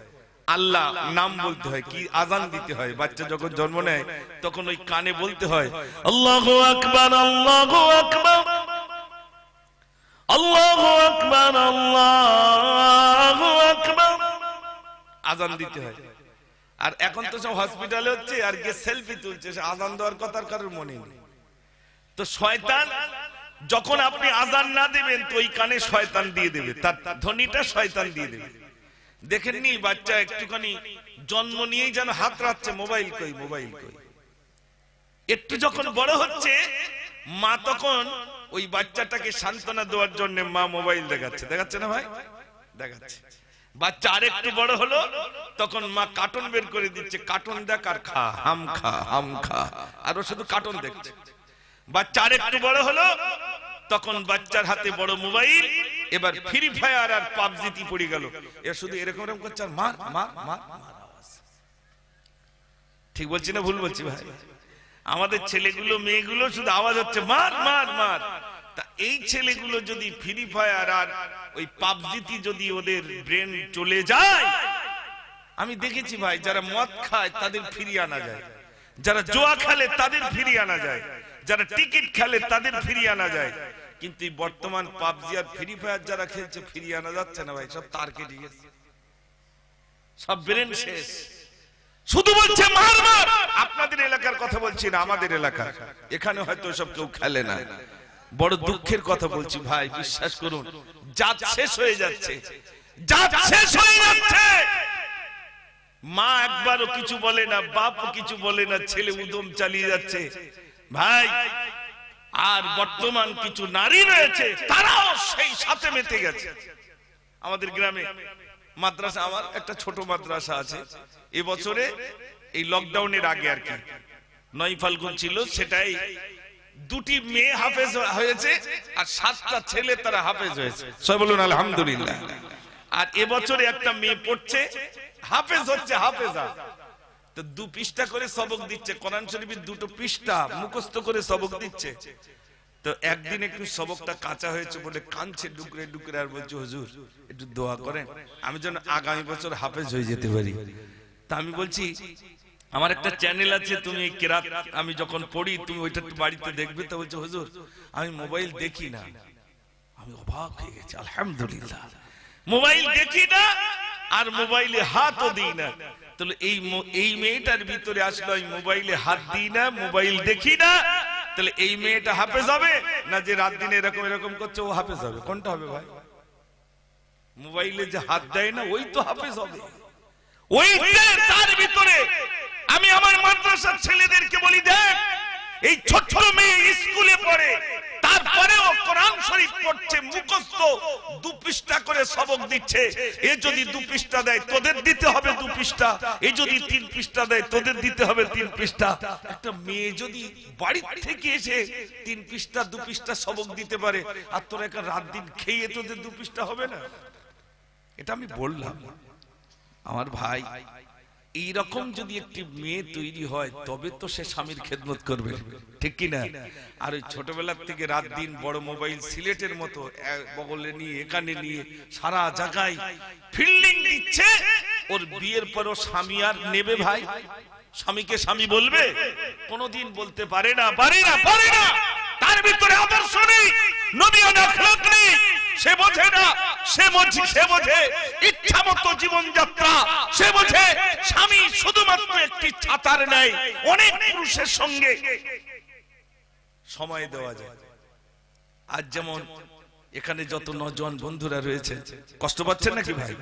আল্লাহ নাম বলতে হয়, কি আজান দিতে হয়। বাচ্চা যখন জন্ম নেয় তখন ওই কানে বলতে হয়, আল্লাহু আকবার, আল্লাহু আকবার, আল্লাহু আকবার, আল্লাহু আকবার, আজান দিতে হয়। আর এখন তো সব হসপিটালে হচ্ছে, আর গিয়ে সেলফি তুলছে, আজান দেওয়ার কথা কারোর মনে নেই। তো শয়তান যখন আপনি আজান না দেবেন তো ওই কানে শয়তান দিয়ে দেবে, তার ধ্বনিটা শয়তান দিয়ে দেবে। দেখেননি বাচ্চা একটুখানি জন্ম নিয়েই যেন হাত রাখছে, মোবাইল কই, মোবাইল কই। একটু যখন বড় হচ্ছে মা তখন ওই বাচ্চাটাকে সান্ত্বনা দেওয়ার জন্য মা মোবাইল দেখাচ্ছে, দেখাচ্ছে না ভাই? দেখাচ্ছে। বাচ্চা আরেকটু বড় হলো তখন মা কার্টুন বের করে দিচ্ছে, কার্টুন দেখ আর খা, হাম খা, হাম খা, আর ও শুধু কার্টুন দেখছে। বাচ্চা আরেকটু বড় হলো তখন বাচ্চার হাতে বড় মোবাইল, এবার ফ্রি ফায়ার আর পাবজিতে পড়ে গেল, এ শুধু এরকম এরকম করছে, আর মার মার মার মার আওয়াজ। ঠিক বলছি না ভুল বলছি ভাই? আমাদের ছেলেগুলো মেয়েগুলো শুধু আওয়াজ হচ্ছে মার মার মার। তা এই ছেলেগুলো যদি ফ্রি ফায়ার আর ওই পাবজিতে যদি ওদের ব্রেন চলে যায়, আমি দেখেছি ভাই, যারা মদ খায় তাদের ফিরিয়ে আনা যায়, যারা জুয়া খেলে তাদের ফিরিয়ে আনা যায়, যারা টিকিট খেলে তাদের ফিরিয়ে আনা যায়। কিন্তু বর্তমান পাবজি আর ফ্রি ফায়ার যারা খেলছে ফিরিয়ে আনা যাচ্ছে না ভাই, সব তার কেটে গেছে, সব ব্রেন শেষ, শুধু বলছে মার মার। আপনাদের এলাকার কথা বলছি না, আমাদের এলাকা, এখানে হয়তো সব কেউ খেলে না। বড় দুঃখের কথা বলছি ভাই, বিশ্বাস করুন, জাত শেষ হয়ে যাচ্ছে, জাত শেষ হয়ে যাচ্ছে। মা একবারও কিছু বলে না, বাপও কিছু বলে না, ছেলে উদম চালিয়ে যাচ্ছে ভাই। আর বর্তমান কিছু নারী রয়েছে তারাও সেই সাথে মেতে গেছে। আমাদের গ্রামে মাদ্রাসা, আমার একটা ছোট মাদ্রাসা আছে, এবছরে এই লকডাউনের আগে আর কি 9 ফাল্গুন ছিল, সেটাই 2টি মেয়ে হাফেজ হয়েছে আর 7টা ছেলে তারা হাফেজ হয়েছে, সবাই বলুন আলহামদুলিল্লাহ। আর এবছরে একটা মেয়ে পড়ছে, হাফেজ হচ্ছে, হাফেজা। তো 2 পৃষ্ঠা করে সবক দিচ্ছে, কোরআন শরীফের 2টো পৃষ্ঠা মুখস্থ করে সবক দিচ্ছে। তো একদিন একটু সবকটা কাঁচা হয়েছে বলে কাঁদছে ডুকরে ডুকরে, আর বলছে হুজুর একটু দোয়া করেন আমি যেন আগামী বছর হাফেজ হয়ে যেতে পারি। তা আমি বলছি আমার একটা চ্যানেল আছে, তুমি এই কেরাত আমি যখন পড়ি তুমি ওইটা একটু বাড়িতে দেখবে। তো বলছে হুজুর আমি মোবাইল দেখি না। আমি অবাক হয়ে গেছি, আলহামদুলিল্লাহ মোবাইল দেখি না আর মোবাইলে হাতও দিই না। তাহলে এই মেয়েটার ভিতরে আসলো আমি মোবাইলে হাত দিই না, মোবাইল দেখি না, তাহলে এই মেয়েটা হাফেজ হবে না যে রাত দিন এরকম এরকম করছে ও হাফেজ হবে? কোনটা হবে ভাই? মোবাইলে যে হাত দেয় না ওই তো হাফেজ হবে। ওই তার ভিতরে আমি আমার মাদ্রাসার ছেলেদেরকে বলি, দেখ এই ছোট মেয়ে স্কুলে পড়ে তারপরেও কোরআন শরীফ পড়ছে, মুখস্থ 2 পৃষ্ঠা করে সবক দিচ্ছে। এ যদি 2 পৃষ্ঠা দেয় তোদের দিতে হবে 2 পৃষ্ঠা, এ যদি 3 পৃষ্ঠা দেয় তোদের দিতে হবে 3 পৃষ্ঠা। একটা মেয়ে যদি বাড়ি থেকে এসে 3 পৃষ্ঠা 2 পৃষ্ঠা সবক দিতে পারে, আর তোরা একটা রাত দিন খেয়ে তোদের 2 পৃষ্ঠা হবে না? এটা আমি বললাম আমার ভাই, এইরকম যদি একটি মেয়ে তৈরি হয় তবে তো সে স্বামীর খেদমত করবে, ঠিক কি না? আর ওই ছোটবেলার থেকে রাত দিন বড় মোবাইল সিলেটের মতো বগলে নিয়ে এখানে নিয়ে সারা জায়গায় ফিল্ডিং দিচ্ছে, ওর বিয়ের পরও স্বামী আর নেবে ভাই? স্বামীকে স্বামী বলবে? কোনদিন বলতে পারে না, পারে না, পারে না। তার ভিতরে আদর্শ নেই, নবীয়ানা আখলাক নেই, সে বোঝে না, সে বোঝে ইচ্ছা মতো জীবনযাত্রা, সে বোঝে স্বামী শুধুমাত্র একটি ছাতার নেই, অনেক পুরুষের সঙ্গে সময় দেওয়া যায়। আজ যেমন এখানে যত নওজোয়ান বন্ধুরা রয়েছে, কষ্ট পাচ্ছেন নাকি ভাই?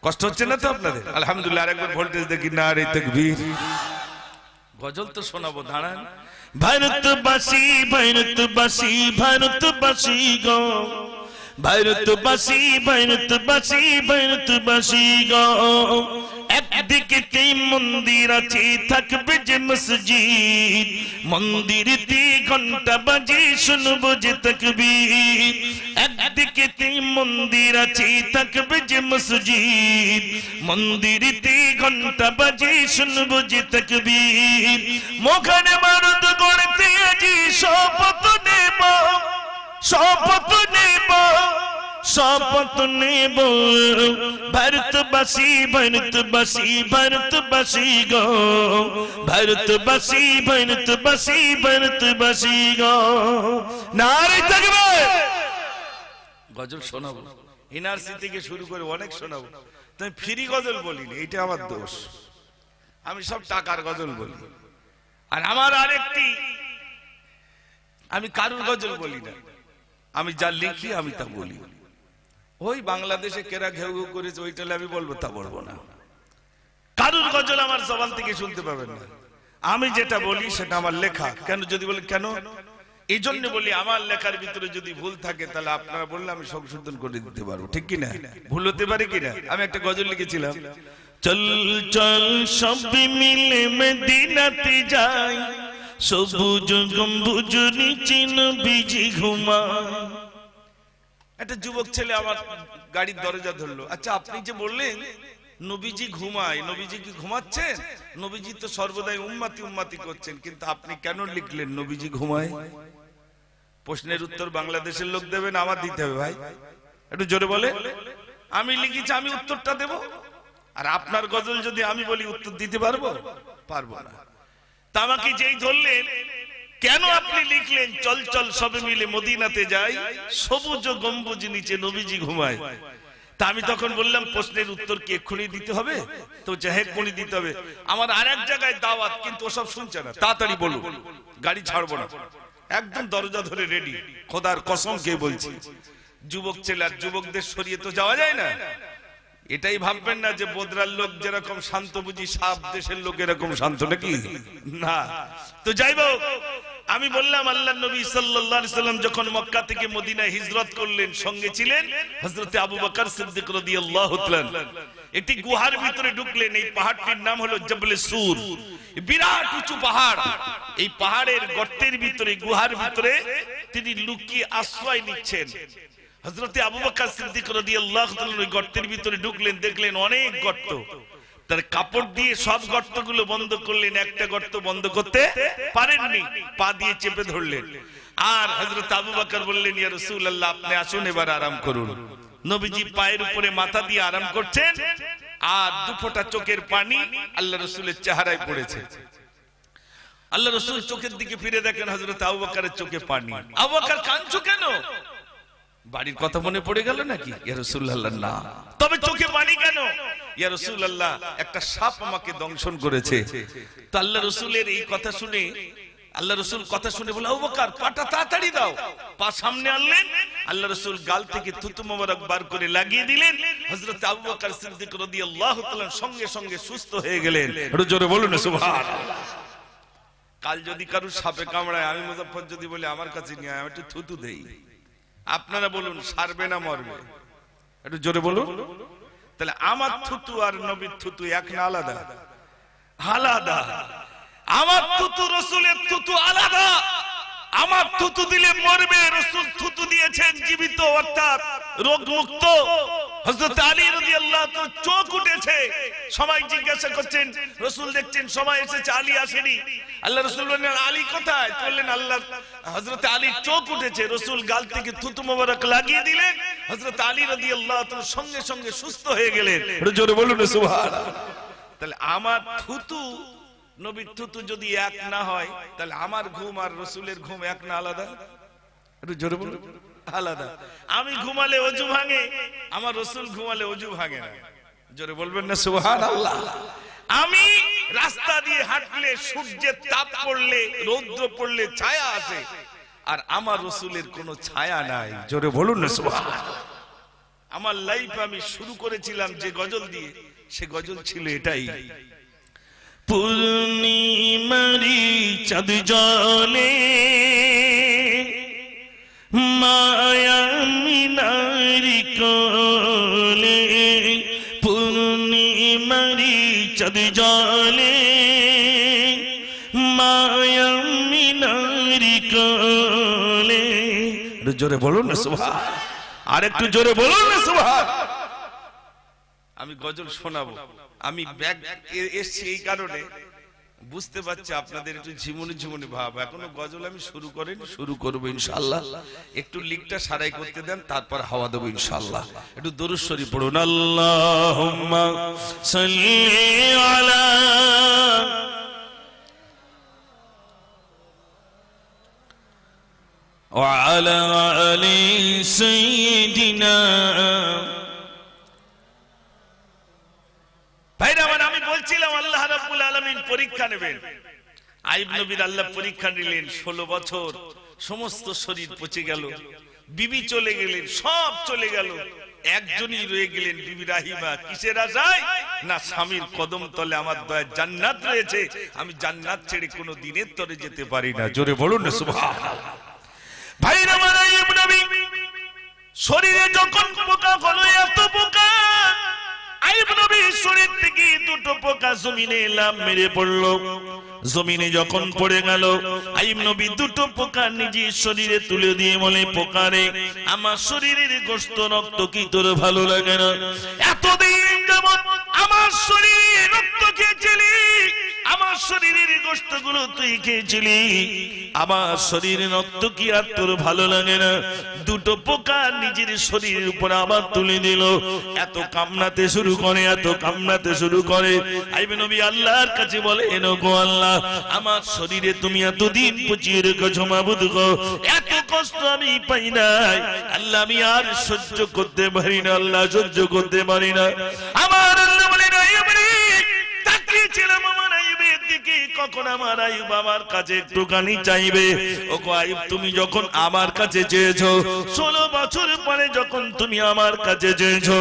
কষ্ট হচ্ছে না তো আপনাদের? আলহামদুলিল্লাহ। আরেকবার ভোল্টেজ দেখি, নারে তাকবীর। গজল তো শোনাবো, দাঁড়ান। ভারতবাসী ভারতবাসী ভারতবাসী গো, ভারতবাসী ভারতবাসী ভারতবাসী গো, একদিকে মন্দির আছে থাকবে যে মসজিদ, মন্দিরতে ঘন্টা বাজে শুনবো যে তাকবীর। একদিকে মন্দির আছে থাকবে যে মসজিদ, মন্দিরতে ঘন্টা বাজে শুনবো যে তাকবীর। মোখানে মারুদ গড়তে আজি শপথ নেব, শপথ নেব, শপথ নেব, ভারতবাসী ভারতবাসী ভারতবাসী গো, ভারতবাসী ভারতবাসী ভারতবাসী গো। নারে তাকবীর। গজল শোনাবো, এনআরসি থেকে শুরু করে অনেক শোনাবো। তুমি ফ্রি গজল বলিনি, এটা আমার দোষ। আমি সব টাকার গজল বলি। আর আমার আরেকটি, আমি কারুর গজল বলি না, আমি যা লিখি আমি তা বলি। ওই বাংলাদেশে কেরা ঘেউ ঘেউ করেছে ওইটালে আমি বলবো, তা বলবো না। কারুর গজল আমার জবান থেকে শুনতে পাবেন না। আমি যেটা বলি সেটা আমার লেখা। কেন যদি বলি কেন, এই জন্য বলি আমার লেখার ভিতরে যদি ভুল থাকে তাহলে আপনারা বললে আমি সংশোধন করে দিতে পারবো, ঠিক কিনা? ভুল হতে পারে কিনা? আমি একটা গজল লিখেছিলাম, চল চল সব মিলে মদিনাতে যাই, সবুজ গম্বুজ নিচে নবীজি ঘুমায়। একটা যুবক ছেলে আমার গাড়ির দরজা ধরলো, আচ্ছা আপনি যে বললেন নবীজি ঘুমায়, নবীজি কি ঘুমাচ্ছেন? নবীজি তো সর্বদাই উম্মতি উম্মতি করছেন, কিন্তু আপনি কেন লিখলেন নবীজি ঘুমায়? প্রশ্নের উত্তর বাংলাদেশের লোক দেবেন, আমার দিতে হবে ভাই, একটু জোরে বলে। আমি লিখেছি, আমি উত্তরটা দেব। আর আপনার গজল যদি আমি বলি উত্তর দিতে পারবো? পারবো না। তা আমাকে যেই ধরলেন, কেন আপনি লিখলেন চল চল সবে মিলে মদিনাতে যাই, সবুজ গম্বুজ নিচে নবীজি ঘুমায়, তা আমি তখন বললাম প্রশ্নের উত্তর কি এক্ষুনি দিতে হবে? তো এক্ষুনি দিতে হবে। আমার আর এক জায়গায় দাওয়াত, কিন্তু ওসব শুনছে না, তাড়াতাড়ি বলুন, গাড়ি ছাড়বো না, একদম দরজা ধরে রেডি, খোদার কসম কে বলছি। যুবক ছেলে আর যুবকদের সরিয়ে তো যাওয়া যায় না। এটাই ভাববেন না যে বদরার লোক যেরকম শান্ত বুঝি সাপ দেশের লোক এরকম শান্ত, নাকি না। তো যাইব, আমি বললাম আল্লাহর নবী সাল্লাল্লাহু আলাইহি সাল্লাম যখন মক্কা থেকে মদিনায় হিজরত করলেন, সঙ্গে ছিলেন হযরত আবু বকর সিদ্দিক রাদিয়াল্লাহু তাআলা। একটি গুহার ভিতরে ঢুকলেন। এই পাহাড়টির নাম হলো জবলে সূর, বিরাট উঁচু পাহাড়। এই পাহাড়ের গর্তের ভিতরে, গুহার ভিতরে তিনি লুকিয়ে আশ্রয় নিচ্ছেন। হযরতে আবু বকর সিদ্দিক রাদিয়াল্লাহু তাআলা ওই গর্তের ভিতরে ঢুকলেন, দেখলেন অনেক গর্ত। তার কাপড় দিয়ে সব গর্তগুলো বন্ধ করলেন, একটা গর্ত বন্ধ করতে পারেননি, পা দিয়ে চেপে ধরলেন। আর হযরত আবু বকর বললেন, ইয়া রাসূলুল্লাহ, আপনি আসুন এবার আরাম করুন। নবীজি পায়ের উপরে মাথা দিয়ে আরাম করছেন, আর দুফোঁটা চোখের পানি আল্লাহ রাসূলের চেহারায় পড়েছে। আল্লাহ রাসূল চোখের দিকে ফিরে দেখেন হযরত আবু বকরের চোখে পানি। আবু বকর কাঁদছো কেন? বাড়ির কথা মনে পড়ে গেল নাকি? ইয়া রাসূলুল্লাহ, না। তবে চোখে পানি কেন? ইয়া রাসূলুল্লাহ, একটা সাপ আমাকে দংশন করেছে। তো আল্লাহ রাসূলের এই কথা শুনে, আল্লাহ রাসূল কথা শুনে বলে, আবু বকর পাটা তাড়াতাড়ি দাও। পা সামনে আনলেন, আল্লাহ রাসূল গাল থেকে থুতু মোবারক বার করে লাগিয়ে দিলেন। হযরত আবু বকর সিদ্দিক রাদিয়াল্লাহু তাআলা সঙ্গে সঙ্গে সুস্থ হয়ে গেলেন। একটু জোরে বলুন না সুবহানাল্লাহ। কাল যদি কারো সাপে কামড়ায়, আমি মুজাফফর যদি বলি আমার কাছে নিয়ে আমি একটু থুতু দেই, আপনারা বলুন সারবে না মরবে? একটু জোরে বলুন। তাহলে আমার থুতু আর নবীর থুতু এক না আলাদা? আলাদা। আমার থুতু রাসূলের থুতু আলাদা। আমার থুতু দিলে মরবে, রাসূল থুতু দিয়েছেন জীবিত, অর্থাৎ রোগমুক্ত। হযরত আলী রাদিয়াল্লাহু তাআলা চোখ উঠেছে, সবাই জিজ্ঞাসা করছেন, রাসূল দেখছেন সবাই এসেছে, আলী আসেনি। আল্লাহ রাসূল বললেন, আলী কোথায়? বললেন, আল্লাহ হযরত আলী চোখ উঠেছে। রাসূল গাল থেকে থুতু মোবারক লাগিয়ে দিলেন। হযরত আলী রাদিয়াল্লাহু তাআলা সঙ্গে সঙ্গে সুস্থ হয়ে গেলেন। একটু জোরে বলুন সুবহানাল্লাহ। তাহলে আমার থুতু নবীর থুতু যদি এক না হয়, তাহলে আমার ঘুম আর রাসূলের ঘুম এক না আলাদা? একটু জোরে বলুন। আলাদা। আমি ঘুমালে ওযু ভাঙে, আমার রাসূল ঘুমালে ওযু ভাঙে না। জোরে বলবেন না সুবহানাল্লাহ। আমি রাস্তা দিয়ে হাঁটলে সূর্যের তাপ পড়লে, রৌদ্র পড়লে ছায়া আসে, আর আমার রাসূলের কোনো ছায়া নাই। জোরে বলুন না সুবহানাল্লাহ। আমার লাইফ আমি শুরু করেছিলাম যে গজল দিয়ে, সে গজল ছিল এটাই, পূর্ণিমারি চাঁদ জলে মায়া মিনারি কোলে, পূর্ণিমারি চাঁদ জলে মায়া মিনারি কোলে। জোরে বলুন না সুবহান। আর একটু জোরে বলুন না সুবহান। আমি গজল শোনাবো। আমি ব্যাগ এসছি এই কারণে, বুঝতে পারছি আপনাদের একটু ঝিমুনি ঝিমুনি ভাব। এখনো গজল আমি শুরু করিনি, শুরু করবো ইনশাআল্লাহ। একটু লিকটা সারাই করতে দেন, তারপর হাওয়া দেবো ইনশাআল্লাহ। একটু দরুদ শরীফ পড়ুন। আল্লাহুম্মা সাল্লি আলা ওয়া আলা আলি সাইয়্যিদিনা। ভাইরা আমার, আমি বলছিলাম আল্লাহ রাব্বুল আলামিন পরীক্ষা নেবেন। আইয়ুব নবীর আল্লাহ পরীক্ষা নিলেন। 16 বছর সমস্ত শরীর পচে গেল, বিবি চলে গেলেন, সব চলে গেল, একজনই রয়ে গেলেন, বিবি রাহিমা। কিসের আশায়? না স্বামীর কদম তলে আমার দয়ার জান্নাত রয়েছে, আমি জান্নাত ছেড়ে কোনো দিনের তরে যেতে পারি না। জোরে বলুন না সুবহানাল্লাহ। ভাইরা আমার, আইয়ুব নবী শরীরে যখন পোকা হলো, এত পোকা, আইয়ুব নবীর শরীর থেকে দুটো পোকা জমিনে লাফ মেরে পড়লো। জমিনে যখন পড়ে গেল, আইয়ুব নবী দুটো পোকা নিজের শরীরে তুলে দিয়ে বলে, পোকারে, আমার শরীরের গোশত রক্ত কি তোর ভালো লাগে না? এতদিন যাবত আমার শরীরে রক্ত খেয়েছিলি, আমার শরীরের গোশত গুলো তুই খেয়েছিলি, আমার শরীরে রক্ত কি আর তোর ভালো লাগে না? দুটো পোকা নিজের শরীরের উপর আবার তুলে দিল। এত কামনাতে শুরু করে, এত কামনাতে শুরু করে। আইয়ুব নবী আল্লাহর কাছে বলে, এনো গো আল্লাহ, আমার শরীরে তুমি এতদিন পচিয়ে রেখেছো মাবুদ গো, এত কষ্ট আমি পাই নাই আল্লাহ, আমি আর সহ্য করতে পারি না আল্লাহ, সহ্য করতে পারি না। আমার আল্লাহ বলেন, আইয়ুব রে, তাকিয়েছিলাম আমার আইয়ুবের দিকে, কখন আমার আইয়ুব আমার কাছে একটুখানি চাইবে। ওগো আইয়ুব, তুমি যখন আমার কাছে চেয়েছো, 16 বছর পরে যখন তুমি আমার কাছে চেয়েছো,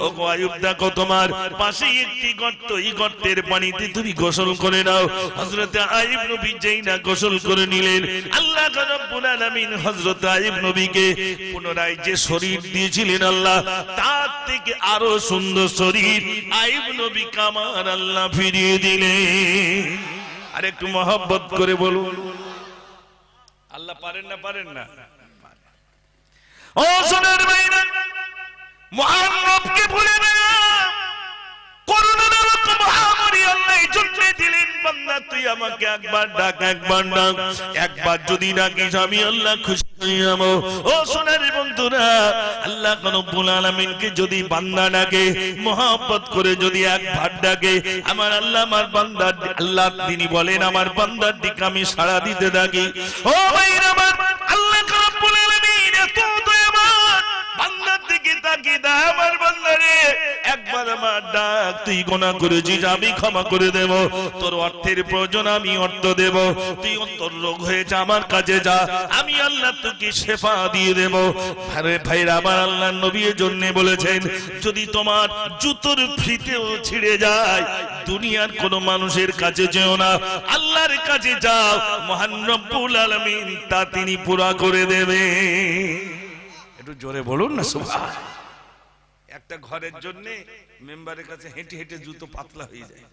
ওগো আইয়ুব দেখো তোমার পাশে একটি গর্ত, এই গর্তের পানিতে তুমি গোসল করে নাও। হযরত আইয়ুব নবী যেই না গোসল করে নিলেন, আল্লাহ রাব্বুল আলামিন হযরত আইয়ুব নবীকে পুনরায় যে শরীর দিয়েছিলেন আল্লাহ, তার থেকে আরো সুন্দর শরীর আইয়ুব নবীকে আমার আল্লাহ ফিরিয়ে দিলেন। আর একটু মহব্বত করে বলুন, আল্লাহ পারেন না? পারেন না? ও সোনার ভাইরা, মহান রবকে ভুলে না, করুণা নামক মহামারী আল্লাহ জন্মে দিলেন। বান্দা তুই আমাকে একবার ডাক, একবার ডাক, একবার যদি ডাকিস আমি আল্লাহ খুশি হয়ে যাব। ও সোনার বন্ধুরা, আল্লাহ রব্বুল আলামিনকে যদি বান্দা ডাকে, মহব্বত করে যদি একবার ডাকে, আমার আল্লাহ আমার বান্দার আল্লাহ তিনি বলেন আমার বান্দার দিকে আমি সাড়া দিতে থাকি। ও ভাইরা আমার, আল্লাহ রব্বুল আলামিন এত দয়াবান, বান্দার দিকে তাকিয়ে দা আমার বান্দারে একবার আমার ডাক, তুই গুনাহ করেছিস আমি ক্ষমা করে দেব, তোর অর্থের প্রয়োজন আমি অর্থ দেব, তুই অন্তর রোগ হয়েছে আমার কাছে যা, আমি আল্লাহ তোকে শেফা দিয়ে দেব। আরে ভাইরা আমার, আল্লাহ নবীর জন্য বলেছেন যদি তোমার জুতোর ফিতেও ছিঁড়ে যায় দুনিয়ার কোন মানুষের কাছে যেও না, আল্লাহর কাছে যাও, মহান রব্বুল আলামিন তা তিনি পুরা করে দেবে। একটু জোরে বলুন না সুবহান। একটা ঘরের জন্য মেম্বারের কাছে হেঁটে হেঁটে জুতো পাতলা হয়ে যায়,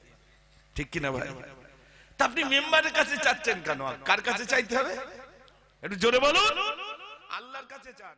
ঠিক কিনা ভাই? তা আপনি মেম্বারের কাছে চাচ্ছেন কেন? কার কাছে চাইতে হবে? একটু জোরে বলুন। আল্লাহর কাছে চান।